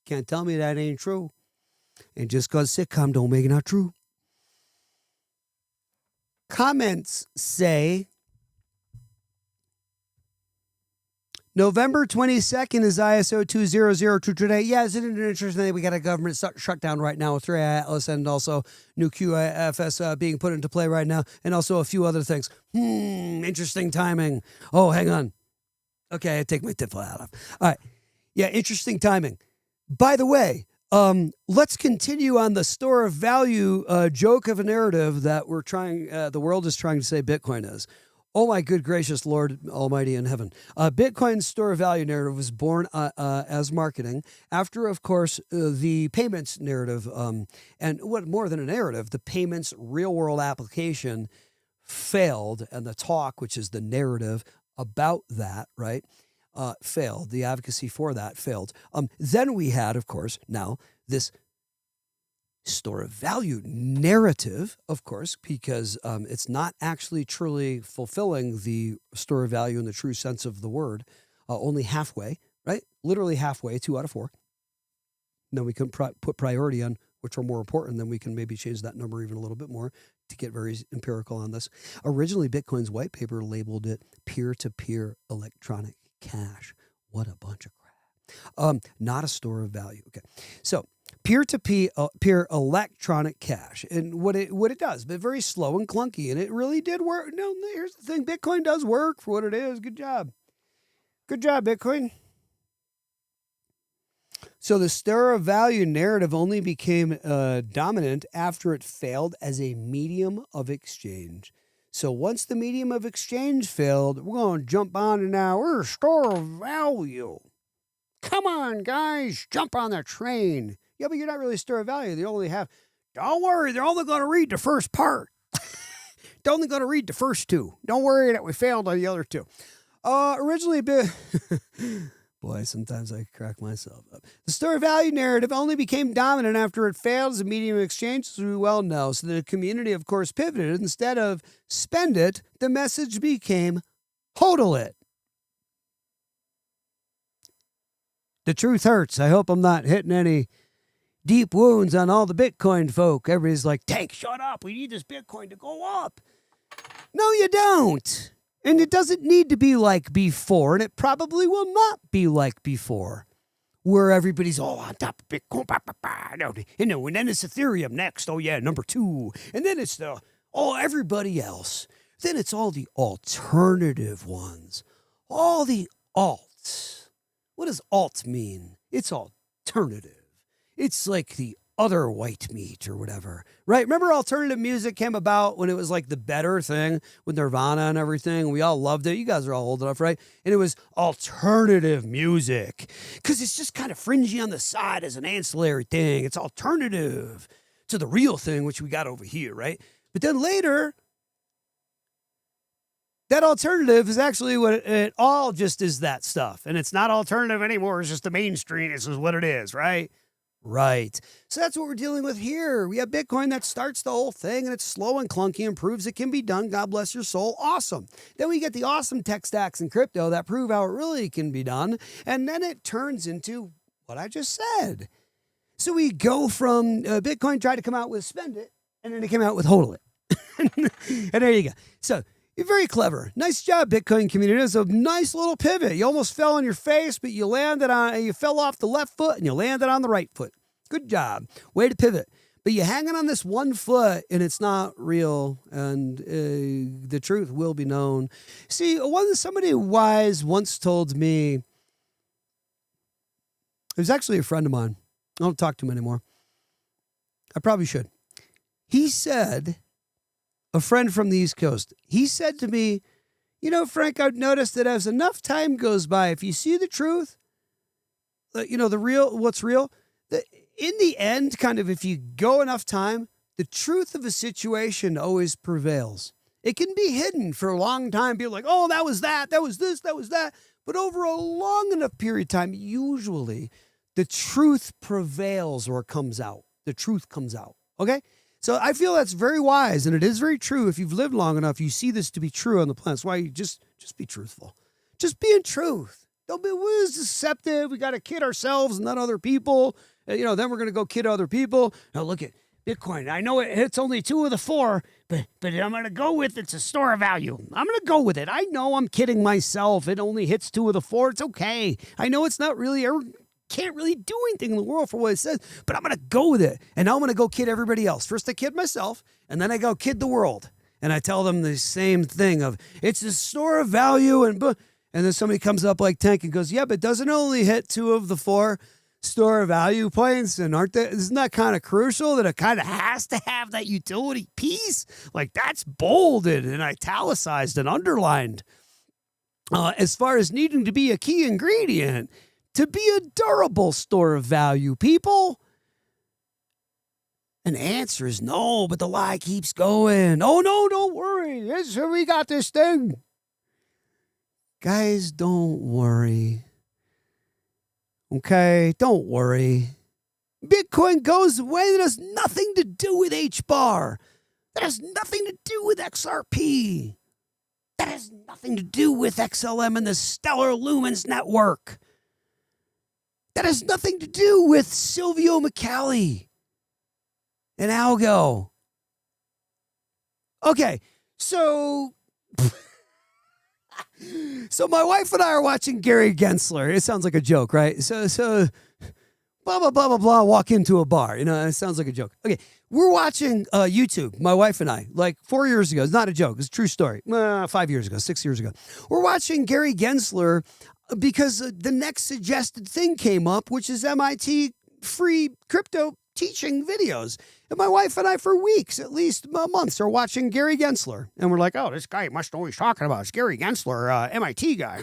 Can't tell me that ain't true. And just because sitcom don't make it not true. Comments say November 22nd is ISO 2002 today. Yeah, isn't it interesting that we got a government shutdown right now with 3 Atlas and also new QFS being put into play right now, and also a few other things. Interesting timing. Oh, hang on. Okay, I take my tip out of. All right. Yeah, interesting timing. By the way, let's continue on the store of value joke of a narrative that the world is trying to say Bitcoin is. Oh my good gracious Lord Almighty in heaven. Bitcoin's store of value narrative was born as marketing after, of course, the payments narrative, and what more than a narrative, the payments real world application failed, and the talk, which is the narrative about that, right? Failed. The advocacy for that failed. Then we had, of course, now this store of value narrative, of course, because it's not actually truly fulfilling the store of value in the true sense of the word, only halfway, right? Literally halfway, 2 out of 4. Then we can put priority on which are more important. Then we can maybe change that number even a little bit more to get very empirical on this. Originally, Bitcoin's white paper labeled it peer-to-peer electronic cash. What a bunch of crap. Not a store of value. Okay. So peer-to-peer electronic cash. And what it does, but very slow and clunky. And it really did work. No, here's the thing. Bitcoin does work for what it is. Good job. Good job, Bitcoin. So the store of value narrative only became dominant after it failed as a medium of exchange. So once the medium of exchange failed, we're going to jump on it now. We're a store of value. Come on, guys, jump on the train. Yeah, but you're not really a store of value. They only have, don't worry, they're only going to read the first part. They're only going to read the first two. Don't worry that we failed on the other two. Originally, boy, sometimes I crack myself up. The store of value narrative only became dominant after it failed as a medium of exchange, as we well know. So the community, of course, pivoted. Instead of spend it, the message became hodl it. The truth hurts. I hope I'm not hitting any deep wounds on all the Bitcoin folk. Everybody's like, Tank, shut up. We need this Bitcoin to go up. No, you don't. And it doesn't need to be like before, and it probably will not be like before, where everybody's all on top of Bitcoin. And then it's Ethereum next. Oh, yeah, number 2. And then it's everybody else. Then it's all the alternative ones. All the alts. What does alt mean? It's alternative. It's like the other white meat or whatever, right? Remember alternative music came about when it was like the better thing with Nirvana and everything. We all loved it. You guys are all old enough, right? And it was alternative music because it's just kind of fringy on the side as an ancillary thing. It's alternative to the real thing, which we got over here, right? But then later, that alternative is actually what it all just is, that stuff. And it's not alternative anymore. It's just the mainstream. This is what it is, right? Right. So that's what we're dealing with here. We have Bitcoin that starts the whole thing, and it's slow and clunky and proves it can be done. God bless your soul. Awesome. Then we get the awesome tech stacks and crypto that prove how it really can be done. And then it turns into what I just said. So we go from Bitcoin tried to come out with spend it, and then it came out with hodl it. And there you go. So you're very clever. Nice job, Bitcoin community. It's a nice little pivot. You almost fell on your face, but you fell off the left foot and you landed on the right foot. Good job. Way to pivot. But you're hanging on this one foot and it's not real, and the truth will be known. See, somebody wise once told me, it was actually a friend of mine. I don't talk to him anymore. I probably should. He said, a friend from the East Coast, he said to me, you know, Frank, I've noticed that as enough time goes by, if you see the truth, the real, what's real, in the end, kind of if you go enough time, the truth of a situation always prevails. It can be hidden for a long time. People are like, oh, that was that was this, that was that. But over a long enough period of time, usually the truth prevails or comes out. The truth comes out. Okay? So I feel that's very wise, and it is very true. If you've lived long enough, you see this to be true on the planet. That's why you just be truthful. Just be in truth. Don't be deceptive. We got to kid ourselves and not other people. Then we're going to go kid other people. Now look at Bitcoin. I know it hits only 2 of the 4, but I'm going to go with it's a store of value. I'm going to go with it. I know I'm kidding myself. It only hits 2 of the 4. It's okay. I know it's not really can't really do anything in the world for what it says, but I'm going to go with it. And now I'm going to go kid everybody else. First I kid myself, and then I go kid the world. And I tell them the same thing of, it's a store of value. And then somebody comes up like Tank and goes, yeah, but doesn't it only hit 2 of the 4 store of value points? And isn't that kind of crucial that it kind of has to have that utility piece? Like, that's bolded and italicized and underlined as far as needing to be a key ingredient to be a durable store of value, people? And the answer is no, but the lie keeps going. Oh, no, don't worry. We got this thing. Guys, don't worry. Okay, don't worry. Bitcoin goes away. That has nothing to do with H-bar. That has nothing to do with XRP. That has nothing to do with XLM and the Stellar Lumens network. That has nothing to do with Silvio McCallie and Algo. Okay, so So my wife and I are watching Gary Gensler. It sounds like a joke, right? So blah, blah, blah, blah, blah, walk into a bar. You know, it sounds like a joke. Okay, we're watching YouTube, my wife and I, like 4 years ago. It's not a joke. It's a true story. 5 years ago, 6 years ago. We're watching Gary Gensler because the next suggested thing came up, which is MIT free crypto teaching videos. And my wife and I, for weeks, at least months, are watching Gary Gensler. And we're like, oh, this guy must know what he's talking about. It's Gary Gensler, MIT guy.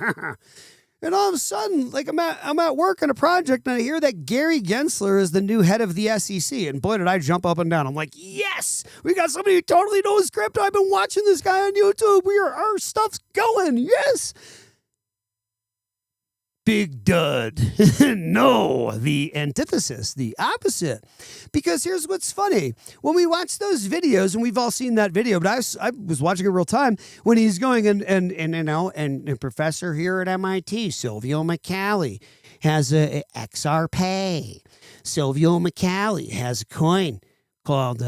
And all of a sudden, like I'm at work on a project, and I hear that Gary Gensler is the new head of the SEC. And boy, did I jump up and down. I'm like, yes, we got somebody who totally knows crypto. I've been watching this guy on YouTube. Our stuff's going. Yes. Big dud. No, the antithesis, the opposite. Because here's what's funny. When we watch those videos, and we've all seen that video, but I was watching it real time when he's going and you know, and a professor here at MIT, Silvio McCallie, has a XRP. Silvio McCallie has a coin called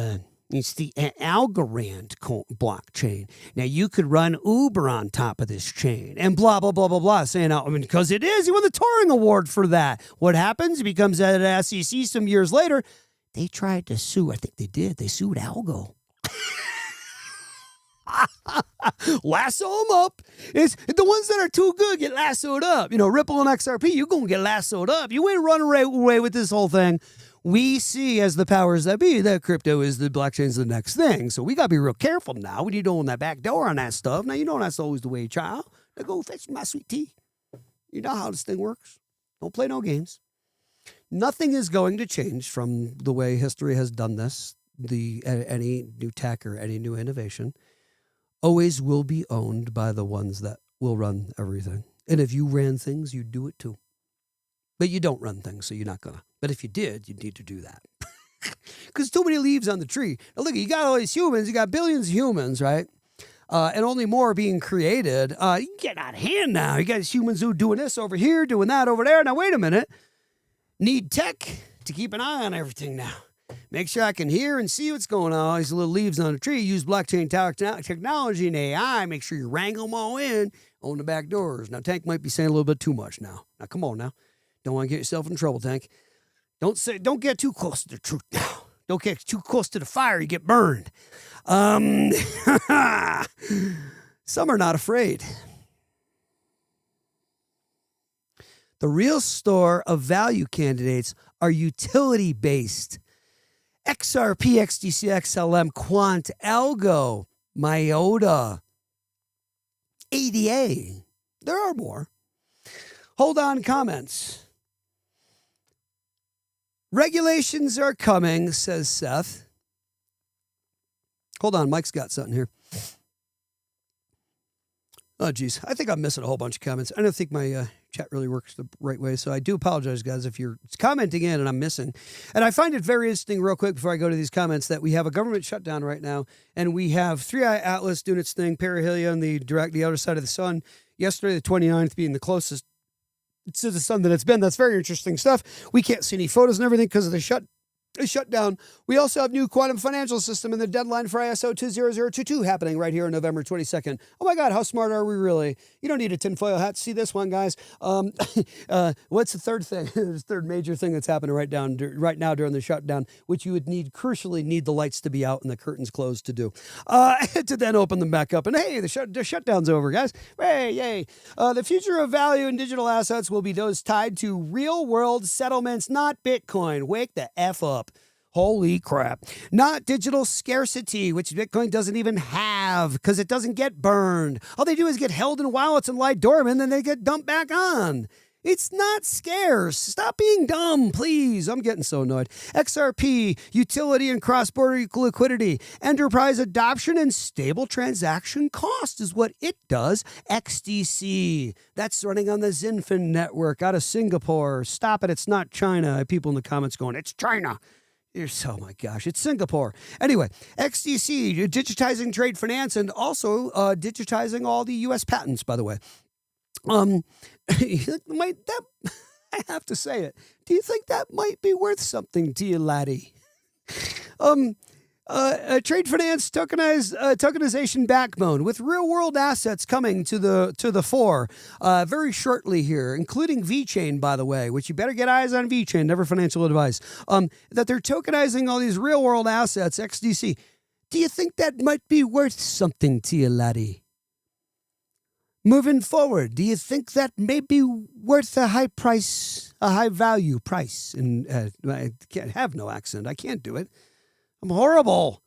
it's the Algorand blockchain. Now, you could run Uber on top of this chain and blah, blah, blah, blah, blah, saying, I mean, because it is. He won the Turing Award for that. What happens? He becomes at an SEC some years later. They tried to sue. I think they did. They sued Algo. Lasso them up. It's the ones that are too good get lassoed up. You know, Ripple and XRP, you're going to get lassoed up. You ain't running away with this whole thing. We see as the powers that be that crypto is the blockchain's the next thing. So we got to be real careful now. We need to own that back door on that stuff. Now, you know that's always the way, child. Now go fetch my sweet tea. You know how this thing works. Don't play no Nothing is going to change from the way history has done this. Any new tech or any new innovation always will be owned by the ones that will run everything. And if you ran things, you'd do it too. But you don't run things, so you're not going to. But if you did, you'd need to do that. Because too many leaves on the tree. Now, look, you got all these humans. You got billions of humans, right? And only more are being created. You can get out of hand now. You got these humans who are doing this over here, doing that over there. Now, wait a minute. Need tech to keep an eye on everything now. Make sure I can hear and see what's going on. All these little leaves on the tree. Use blockchain technology and AI. Make sure you wrangle them all in. Own the back doors. Now, Tank might be saying a little bit too much now. Now, come on now. Don't want to get yourself in trouble, Tank. Don't get too close to the truth now. Don't get too close to the fire. You get burned. Some are not afraid. The real store of value candidates are utility-based. XRP, XDC, XLM, Quant, Algo, Myota, ADA. There are more. Hold on, comments. Regulations are coming, says Seth. Hold on, Mike's got something here. Oh, geez. I think I'm missing a whole bunch of comments. I don't think my chat really works the right way, so I do apologize, guys, if you're commenting in and I'm missing. And I find it very interesting, real quick, before I go to these comments, that we have a government shutdown right now, and we have 3i Atlas doing its thing, perihelia on the outer side of the sun. Yesterday, the 29th, being the closest to the sun that it's been. That's very interesting stuff. We can't see any photos and everything because of the shutdown. We also have new quantum financial system and the deadline for ISO 20022 happening right here on November 22nd. Oh my God, how smart are we really? You don't need a tinfoil hat to see this one, guys. What's the third thing? The third major thing that's happening right now during the shutdown, which you would crucially need the lights to be out and the curtains closed to do, to then open them back up. And hey, the shutdown's over, guys. Hey, yay. The future of value in digital assets will be those tied to real world settlements, not Bitcoin. Wake the F up. Holy crap. Not digital scarcity, which Bitcoin doesn't even have because it doesn't get burned. All they do is get held in wallets and lie dormant, and then they get dumped back on. It's not scarce. Stop being dumb, please. I'm getting so annoyed. XRP, utility and cross-border liquidity, enterprise adoption, and stable transaction cost is what it does. XDC, that's running on the Zinfin network out of Singapore. Stop it. It's not China. I have people in the comments going, it's China. Oh my gosh, it's Singapore. Anyway, XDC, digitizing trade finance and also digitizing all the U.S. patents, by the way. I have to say it. Do you think that might be worth something to you, laddie? Trade finance tokenization backbone with real world assets coming to the fore very shortly here, including VeChain, by the way, which you better get eyes on VeChain, never financial advice. That they're tokenizing all these real world assets, XDC. Do you think that might be worth something to you, laddie? Moving forward, do you think that may be worth a high value price? And I can't have no accent. I can't do it. I'm horrible.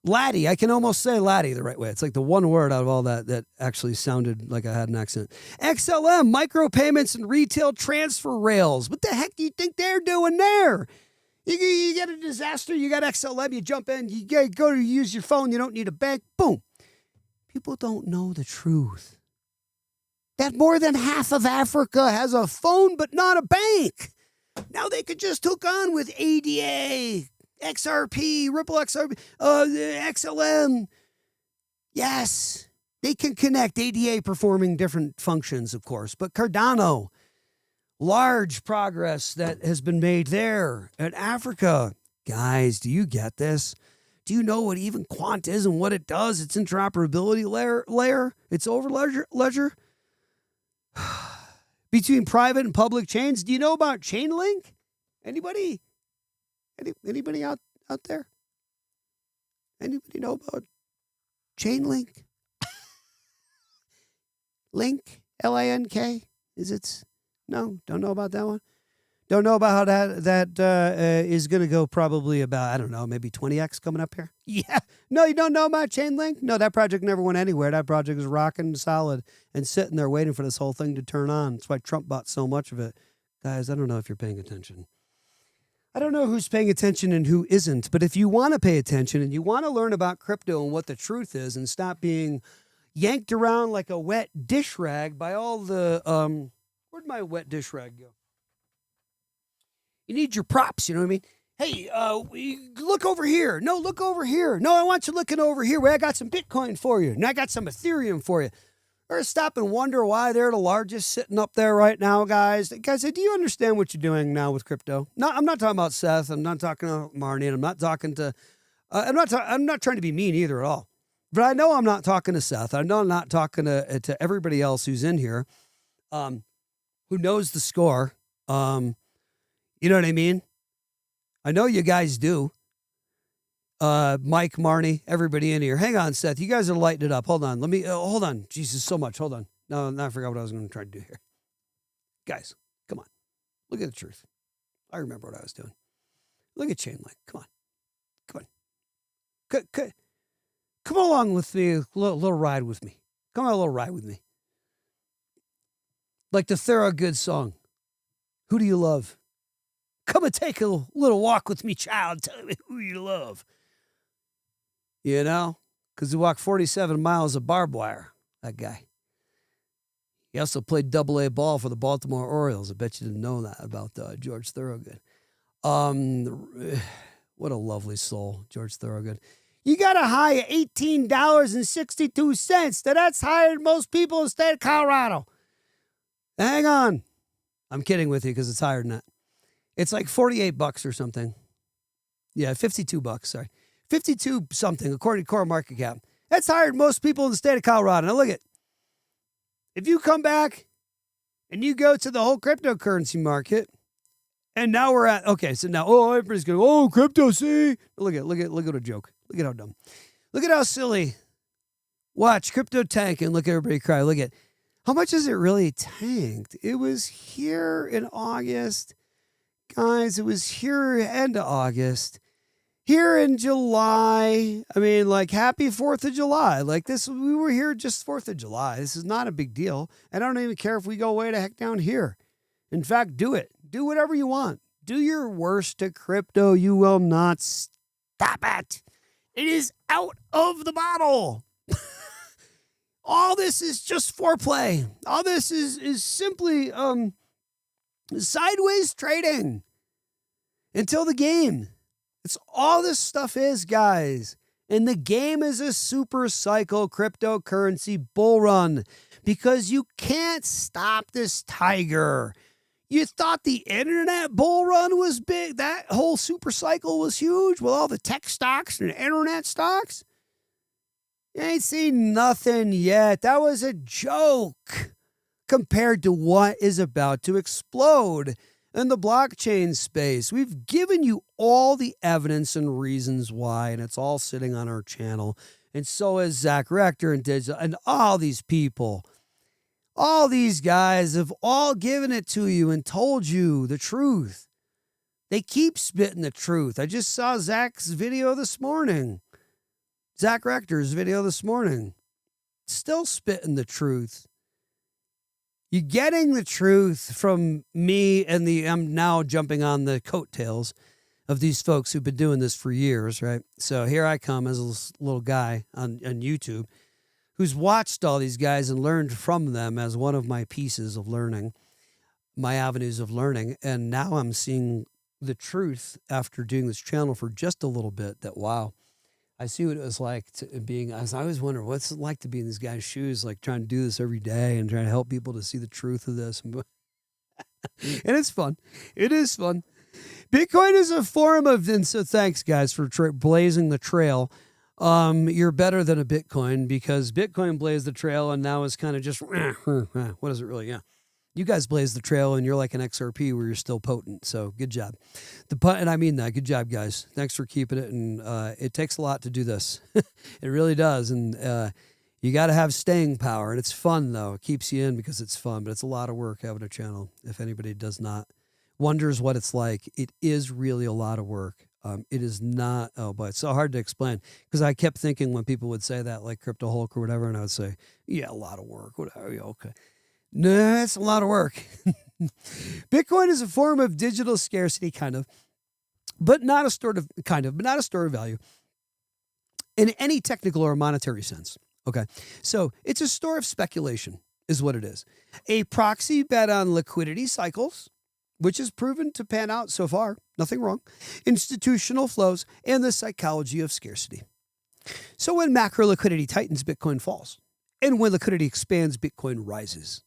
Laddie. I can almost say laddie the right way. It's like the one word out of all that actually sounded like I had an accent. XLM, micropayments and retail transfer rails. What the heck do you think they're doing there? You get a disaster, you got XLM, you jump in, you go to use your phone, you don't need a bank, boom. People don't know the truth. That more than half of Africa has a phone but not a bank. Now they could just hook on with ADA, XRP, Ripple XRP, XLM. Yes, they can connect. ADA performing different functions, of course. But Cardano, large progress that has been made there. In Africa, guys, do you get this? Do you know what even Quant is and what it does? Its interoperability layer, its over ledger between private and public chains. Do you know about Chainlink? Anybody? Anybody out there? Anybody know about Chainlink? Link, Link, is it? No, don't know about that one. Don't know about how that is going to go probably about, I don't know, maybe 20x coming up here. Yeah. No, you don't know about Chainlink? No, that project never went anywhere. That project is rocking solid and sitting there waiting for this whole thing to turn on. That's why Trump bought so much of it. Guys, I don't know if you're paying attention. I don't know who's paying attention and who isn't, but if you want to pay attention and you want to learn about crypto and what the truth is and stop being yanked around like a wet dish rag by all the, where'd my wet dish rag go? You need your props, you know what I mean? Hey, look over here. No, look over here. No, I want you looking over here. Well, I got some Bitcoin for you, and I got some Ethereum for you. Or stop and wonder why they're the largest sitting up there right now, guys. Guys, do you understand what you're doing now with crypto? No, I'm not talking about Seth. I'm not talking to Marnie. And I'm not talking to. I'm not trying to be mean either at all. But I know I'm not talking to Seth. I know I'm not talking to everybody else who's in here, who knows the score. You know what I mean? I know you guys do. Mike, Marnie, everybody in here. Hang on, Seth. You guys are lighting it up. Hold on. Let me, hold on. Jesus, so much. Hold on. No, I forgot what I was going to try to do here. Guys, come on. Look at the truth. I remember what I was doing. Look at Chainlink. Come on. Come along with me. A little ride with me. Come on, a little ride with me. Like the Thorogood song. Who do you love? Come and take a little walk with me, child. Tell me who you love. You know? Because he walked 47 miles of barbed wire, that guy. He also played double-A ball for the Baltimore Orioles. I bet you didn't know that about George Thorogood. What a lovely soul, George Thorogood. You got a high of $18.62. That's higher than most people in the state of Colorado. Hang on. I'm kidding with you because it's higher than that. It's like $48 or something. Yeah, $52, sorry. 52 something, according to Core Market Cap. That's higher than most people in the state of Colorado. Now look at, if you come back and you go to the whole cryptocurrency market, and now we're at, okay, so now, everybody's going, crypto, see? Look at a joke. Look at how dumb. Look at how silly. Watch, crypto tank, and look at everybody cry. Look at, how much has it really tanked? It was here in August. Guys, it was here end of August. Here in July. I mean, like, happy 4th of July. Like this, we were here just 4th of July. This is not a big deal. I don't even care if we go way the heck down here. In fact, do it. Do whatever you want. Do your worst to crypto. You will not stop it. It is out of the bottle. All this is just foreplay. All this is simply sideways trading until the game. It's all this stuff is, guys. And the game is a super cycle cryptocurrency bull run because you can't stop this tiger. You thought the internet bull run was big? That whole super cycle was huge with all the tech stocks and internet stocks? You ain't seen nothing yet. That was a joke compared to what is about to explode in the blockchain space. We've given you all the evidence and reasons why, and it's all sitting on our channel. And so is Zach Rector and Digital and all these people. All these guys have all given it to you and told you the truth. They keep spitting the truth. I just saw Zach's video this morning. Zach Rector's video this morning. Still spitting the truth. You're getting the truth from me and I'm now jumping on the coattails of these folks who've been doing this for years, right? So here I come as a little guy on YouTube who's watched all these guys and learned from them as one of my pieces of learning, my avenues of learning. And now I'm seeing the truth after doing this channel for just a little bit that, wow, I see what it was like to being, I always wonder what's it like to be in these guys' shoes, like trying to do this every day and trying to help people to see the truth of this. And it's fun. It is fun. Bitcoin is a form of, and so thanks guys for blazing the trail. You're better than a Bitcoin because Bitcoin blazed the trail and now is kind of just, what is it really? Yeah. You guys blaze the trail and you're like an XRP where you're still potent. So good job. And I mean that. Good job, guys. Thanks for keeping it. And it takes a lot to do this. It really does. And you got to have staying power. And it's fun, though. It keeps you in because it's fun. But it's a lot of work having a channel. If anybody does not wonders what it's like, it is really a lot of work. It is not, but it's so hard to explain because I kept thinking when people would say that, like Crypto Hulk or whatever, and I would say, yeah, a lot of work. Whatever. Yeah, okay. No, it's a lot of work. Bitcoin is a form of digital scarcity, but not a store of value in any technical or monetary sense. Okay. So it's a store of speculation is what it is. A proxy bet on liquidity cycles, which has proven to pan out so far. Nothing wrong. Institutional flows and the psychology of scarcity. So when macro liquidity tightens, Bitcoin falls. And when liquidity expands, Bitcoin rises.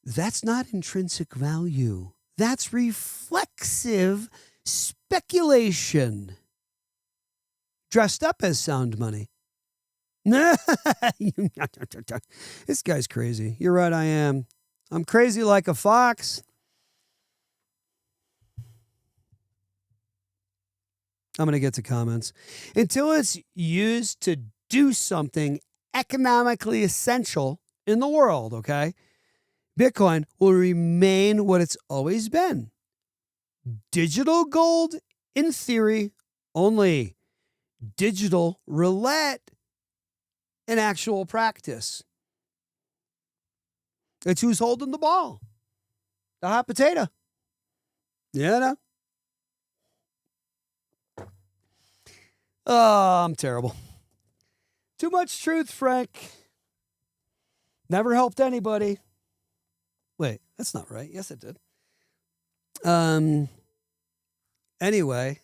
That's not intrinsic value. That's reflexive speculation dressed up as sound money. This guy's crazy. You're right, I am. I'm crazy like a fox. I'm going to get to comments. Until it's used to do something economically essential in the world, okay? Bitcoin will remain what it's always been. Digital gold in theory only. Digital roulette in actual practice. It's who's holding the ball. The hot potato. Yeah, no. Oh, I'm terrible. Too much truth, Frank. Never helped anybody. Wait, that's not right. Yes, it did. Anyway,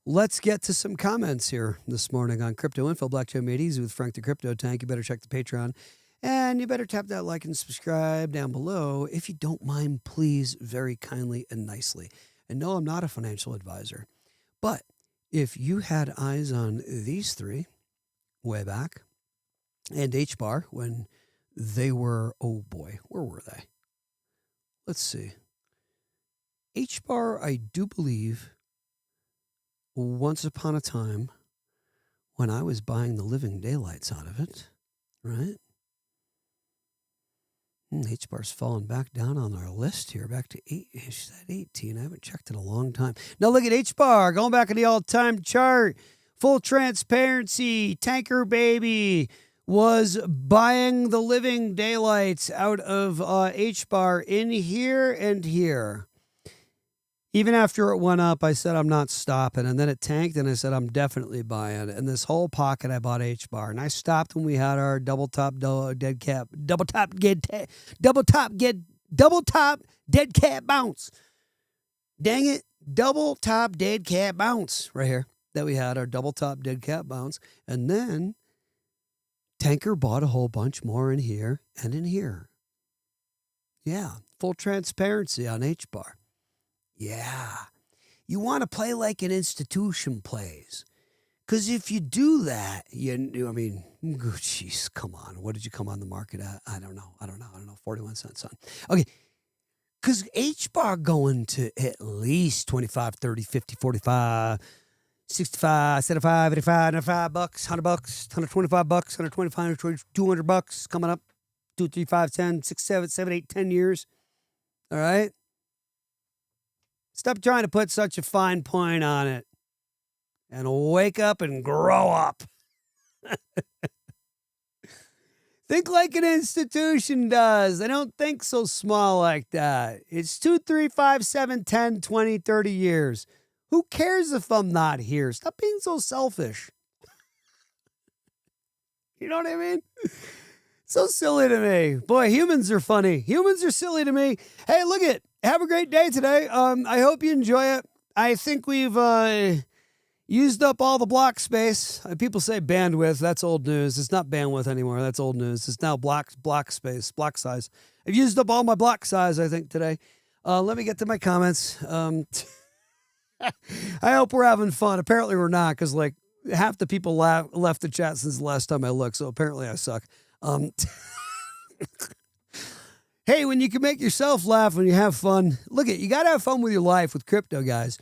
let's get to some comments here this morning on Crypto Info, Blockchain Made Easy with Frank the Crypto Tank. You better check the Patreon. And you better tap that like and subscribe down below. If you don't mind, please, very kindly and nicely. And no, I'm not a financial advisor. But if you had eyes on these three way back and H-Bar when they were, oh boy, where were they? Let's see. H-Bar, I do believe, once upon a time when I was buying the living daylights out of it, right? H-Bar's fallen back down on our list here, back to 18. I haven't checked in a long time. Now look at H-Bar, going back in the all-time chart. Full transparency, Tanker Baby was buying the living daylights out of H-Bar in here and here. Even after it went up, I said, I'm not stopping. And then it tanked, and I said, I'm definitely buying. And this whole pocket, I bought H-Bar. And I stopped when we had our double top dead cat bounce. Dang it, double top dead cat bounce right here that we had, our double top dead cat bounce. And then Tanker bought a whole bunch more in here and in here. Yeah, full transparency on H-bar. Yeah. You want to play like an institution plays. Because if you do that, jeez, come on. What did you come on the market at? I don't know. 41 cents, son. Okay. Because H-bar going to at least 25, 30, 50, 45, 65, 75, 85, 95 bucks, $100, $125, $125, $200 coming up. 2, 3, 5, 10, 6, 7, 7, 8, 10 years. All right? Stop trying to put such a fine point on it. And wake up and grow up. Think like an institution does. I don't think so small like that. It's 2, 3, 5, 7, 10, 20, 30 years. Who cares if I'm not here? Stop being so selfish. You know what I mean? So silly to me. Boy, humans are funny. Humans are silly to me. Hey, look it. Have a great day today. I hope you enjoy it. I think we've used up all the block space. People say bandwidth. That's old news. It's not bandwidth anymore. That's old news. It's now block space, block size. I've used up all my block size, I think, today. Let me get to my comments. I hope we're having fun. Apparently we're not, because like half the people left the chat since the last time I looked. So apparently I suck. Hey, when you can make yourself laugh, when you have fun, look you got to have fun with your life with crypto, guys,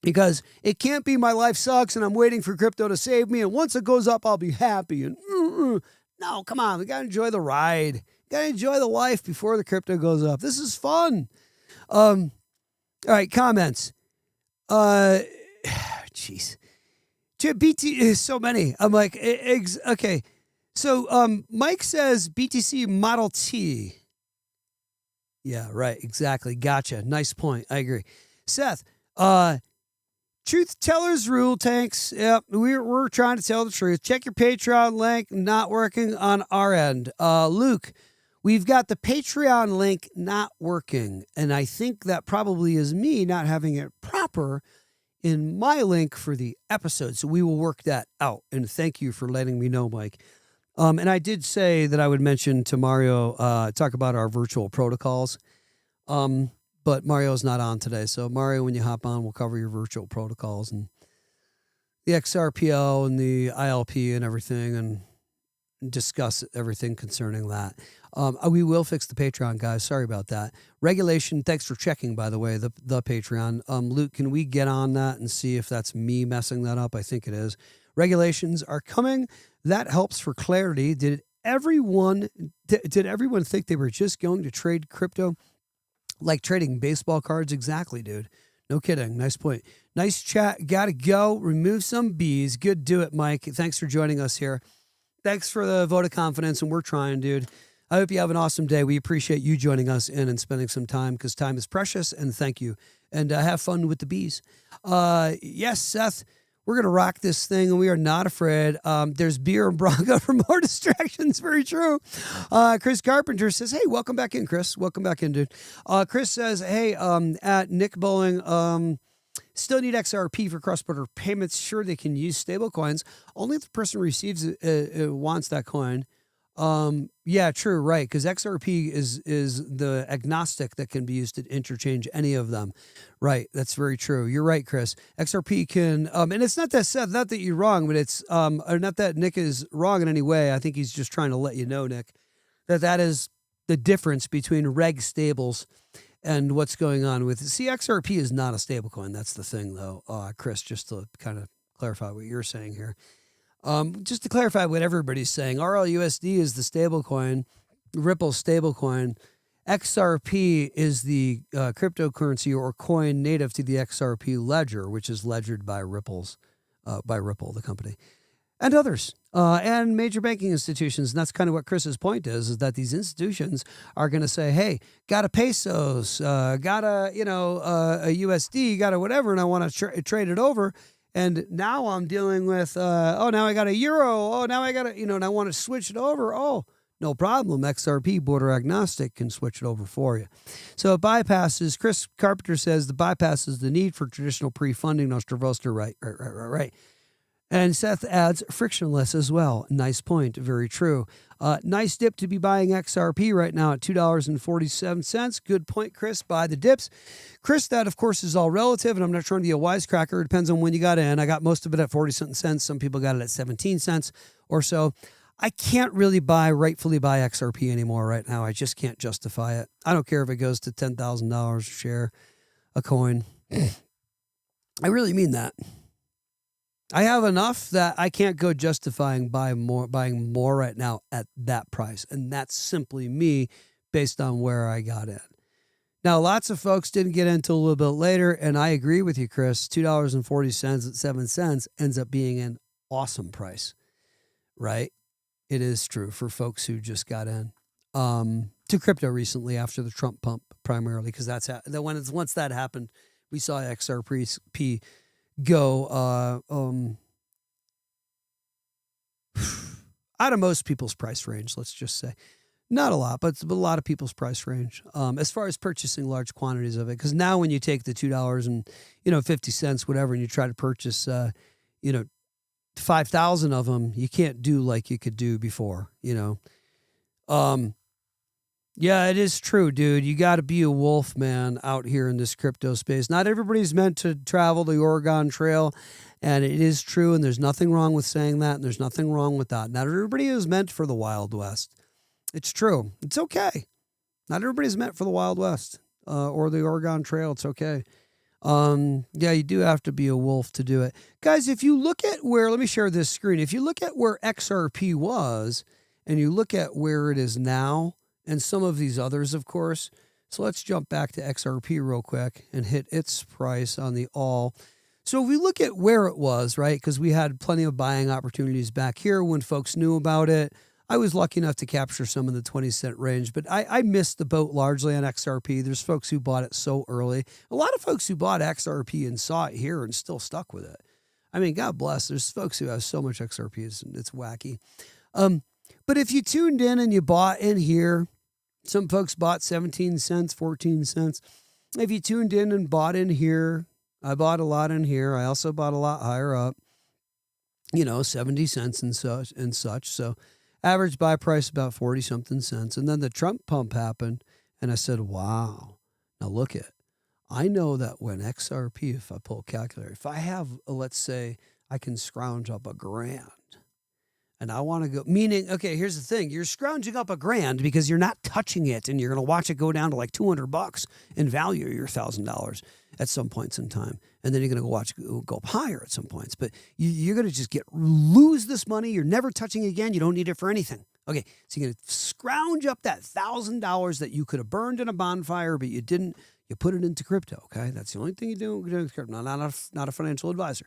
because it can't be my life sucks and I'm waiting for crypto to save me. And once it goes up, I'll be happy. And no, come on. We got to enjoy the ride. Got to enjoy the life before the crypto goes up. This is fun. All right. Comments. Jeez. BT so many. I'm like, okay. So, Mike says BTC Model T. Yeah, right. Exactly. Gotcha. Nice point. I agree. Seth, truth tellers rule, tanks. Yep. We're trying to tell the truth. Check your Patreon link. Not working on our end. Luke, we've got the Patreon link not working. And I think that probably is me not having it proper in my link for the episode. So we will work that out. And thank you for letting me know, Mike. And I did say that I would mention to Mario, talk about our virtual protocols. But Mario's not on today. So Mario, when you hop on, we'll cover your virtual protocols and the XRPO and the ILP and everything and discuss everything concerning that. We will fix the Patreon, guys. Sorry about that. Regulation. Thanks for checking, by the way, the Patreon. Luke, can we get on that and see if that's me messing that up? I think it is. Regulations are coming. That helps for clarity. Did everyone think they were just going to trade crypto like trading baseball cards? Exactly, dude. No kidding. Nice point. Nice chat. Gotta go. Remove some bees. Good. Do it, Mike. Thanks for joining us here. Thanks for the vote of confidence, and we're trying, dude. I hope you have an awesome day. We appreciate you joining us in and spending some time because time is precious, and thank you. And have fun with the bees. Yes, Seth. We're going to rock this thing, and we are not afraid. There's beer and Bronco for more distractions. Very true. Chris Carpenter says, hey, welcome back in, Chris. Welcome back in, dude. Chris says, hey, at Nick Bowling, still need XRP for cross-border payments. Sure, they can use stable coins. Only if the person receives it wants that coin. Yeah, true, right, because XRP is the agnostic that can be used to interchange any of them. Right, that's very true. You're right, Chris. XRP can, and it's not that Seth, not that you're wrong, but it's or not that Nick is wrong in any way. I think he's just trying to let you know, Nick, that is the difference between reg stables and what's going on with it. See, XRP is not a stablecoin. That's the thing, though, Chris, just to kind of clarify what you're saying here. Just to clarify what everybody's saying, RLUSD is the stablecoin, Ripple's stablecoin. XRP is the cryptocurrency or coin native to the XRP ledger, which is ledgered by Ripple, the company, and others, and major banking institutions. And that's kind of what Chris's point is that these institutions are going to say, hey, got a pesos, got a USD, got a whatever, and I want to trade it over. And now I'm dealing with, now I got a euro. Oh, now I got and I want to switch it over. Oh, no problem. XRP, border agnostic, can switch it over for you. So it bypasses, Chris Carpenter says, the bypasses the need for traditional pre-funding. Nostrovoster, right. And Seth adds frictionless as well. Nice point. Very true. Nice dip to be buying XRP right now at $2.47. Good point, Chris. Buy the dips. Chris, that of course is all relative, and I'm not trying to be a wisecracker. It depends on when you got in. I got most of it at 40-something cents. Some people got it at 17 cents or so. I can't really rightfully buy XRP anymore right now. I just can't justify it. I don't care if it goes to $10,000 a share, a coin. I really mean that. I have enough that I can't go justifying buying more right now at that price. And that's simply me based on where I got in. Now, lots of folks didn't get in until a little bit later. And I agree with you, Chris. $2.40 at 7 cents ends up being an awesome price, right? It is true for folks who just got in to crypto recently after the Trump pump, primarily, because once that happened, we saw XRP go out of most people's price range, let's just say. Not a lot, but a lot of people's price range as far as purchasing large quantities of it. Because now when you take the $2.50, whatever, and you try to purchase 5,000 of them, you can't do like you could do before, Yeah, it is true, dude. You got to be a wolf, man, out here in this crypto space. Not everybody's meant to travel the Oregon Trail, and it is true, and there's nothing wrong with saying that, and there's nothing wrong with that. Not everybody is meant for the Wild West. It's true. It's okay. Not everybody's meant for the Wild West or the Oregon Trail. It's okay. Yeah, you do have to be a wolf to do it. Guys, if you look at let me share this screen. If you look at where XRP was, and you look at where it is now, and some of these others, of course. So let's jump back to XRP real quick and hit its price on the all. So if we look at where it was, right, because we had plenty of buying opportunities back here when folks knew about it. I was lucky enough to capture some in the 20-cent range, but I missed the boat largely on XRP. There's folks who bought it so early. A lot of folks who bought XRP and saw it here and still stuck with it. I mean, God bless. There's folks who have so much XRP, it's wacky. But if you tuned in and you bought in here, some folks bought 17 cents, 14 cents. If you tuned in and bought in here, I bought a lot in here. I also bought a lot higher up, 70 cents and such. So average buy price about 40-something cents. And then the Trump pump happened, and I said, wow, now look at, I know that when XRP, if I pull a calculator, if I have, let's say, I can scrounge up $1,000. And I want to go, meaning, okay, here's the thing. You're scrounging up $1,000 because you're not touching it, and you're going to watch it go down to like $200 in value, your $1,000 at some points in time. And then you're going to watch it go up higher at some points. But you're going to just lose this money. You're never touching it again. You don't need it for anything. Okay, so you're going to scrounge up that $1,000 that you could have burned in a bonfire, but you didn't. You put it into crypto, okay? That's the only thing you do with crypto. Not a financial advisor.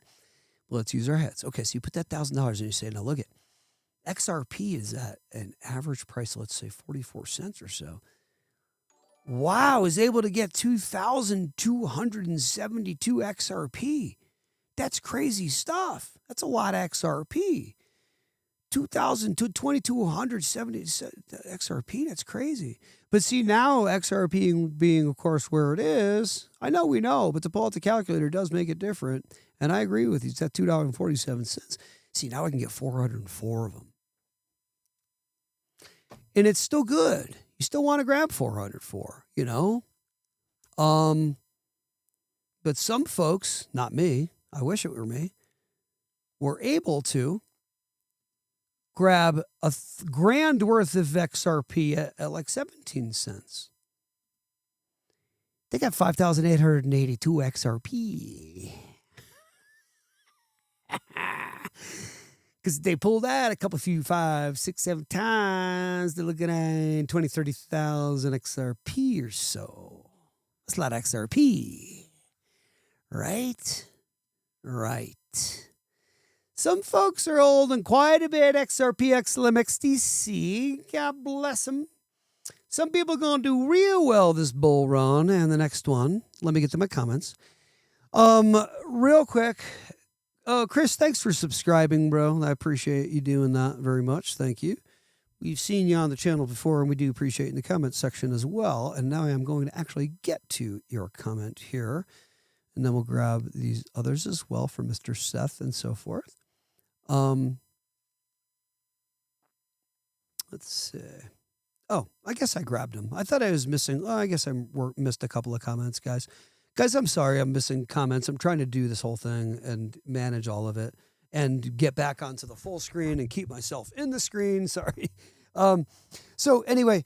Well, let's use our heads. Okay, so you put that $1,000 and you say, now look at XRP is at an average price, let's say 44 cents or so. Wow, is able to get 2,272 XRP. That's crazy stuff. That's a lot of XRP. 2,270 XRP, that's crazy. But see, now XRP being, of course, where it is, I know we know, but to pull out the calculator does make it different. And I agree with you. It's at $2.47. See, now I can get 404 of them. And it's still good. You still want to grab 404, But some folks, not me, I wish it were me, were able to grab $1,000 worth of XRP at like 17 cents. They got 5,882 XRP. Because they pulled that a few, 5, 6, 7 times. They're looking at 20, 30,000 XRP or so. That's a lot of XRP. Right? Some folks are holding quite a bit XRP, XLM, XDC. God bless them. Some people are going to do real well this bull run and the next one. Let me get to my comments. Real quick. Chris, thanks for subscribing, bro. I appreciate you doing that very much. Thank you. We've seen you on the channel before, and we do appreciate it in the comments section as well. And now I'm going to actually get to your comment here. And then we'll grab these others as well from Mr. Seth and so forth. Let's see. Oh, I guess I grabbed them. I thought I was missing. Oh, I guess I missed a couple of comments, guys. Guys, I'm sorry I'm missing comments. I'm trying to do this whole thing and manage all of it and get back onto the full screen and keep myself in the screen. Sorry. So anyway,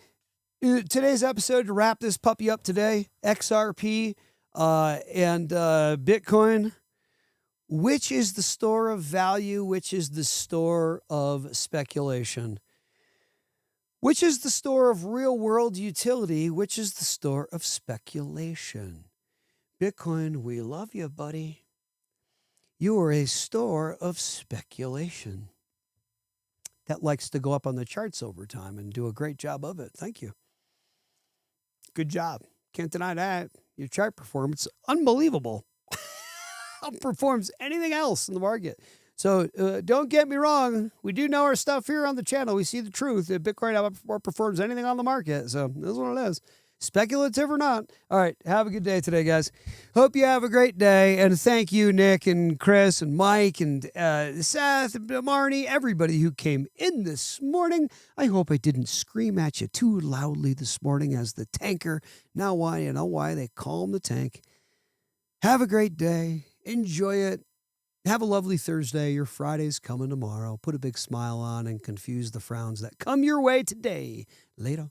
today's episode, to wrap this puppy up today, XRP and Bitcoin. Which is the store of value? Which is the store of speculation? Which is the store of real world utility? Which is the store of speculation? Bitcoin, we love you, buddy. You are a store of speculation that likes to go up on the charts over time and do a great job of it. Thank you. Good job. Can't deny that. Your chart performance, unbelievable. Outperforms anything else in the market. So don't get me wrong. We do know our stuff here on the channel. We see the truth that Bitcoin outperforms anything on the market. So this is what it is. Speculative or not. All right. Have a good day today, guys. Hope you have a great day. And thank you, Nick and Chris and Mike and Seth and Marnie, everybody who came in this morning. I hope I didn't scream at you too loudly this morning as the tanker. Now why? You know why they call him the tank. Have a great day. Enjoy it. Have a lovely Thursday. Your Friday's coming tomorrow. Put a big smile on and confuse the frowns that come your way today. Later.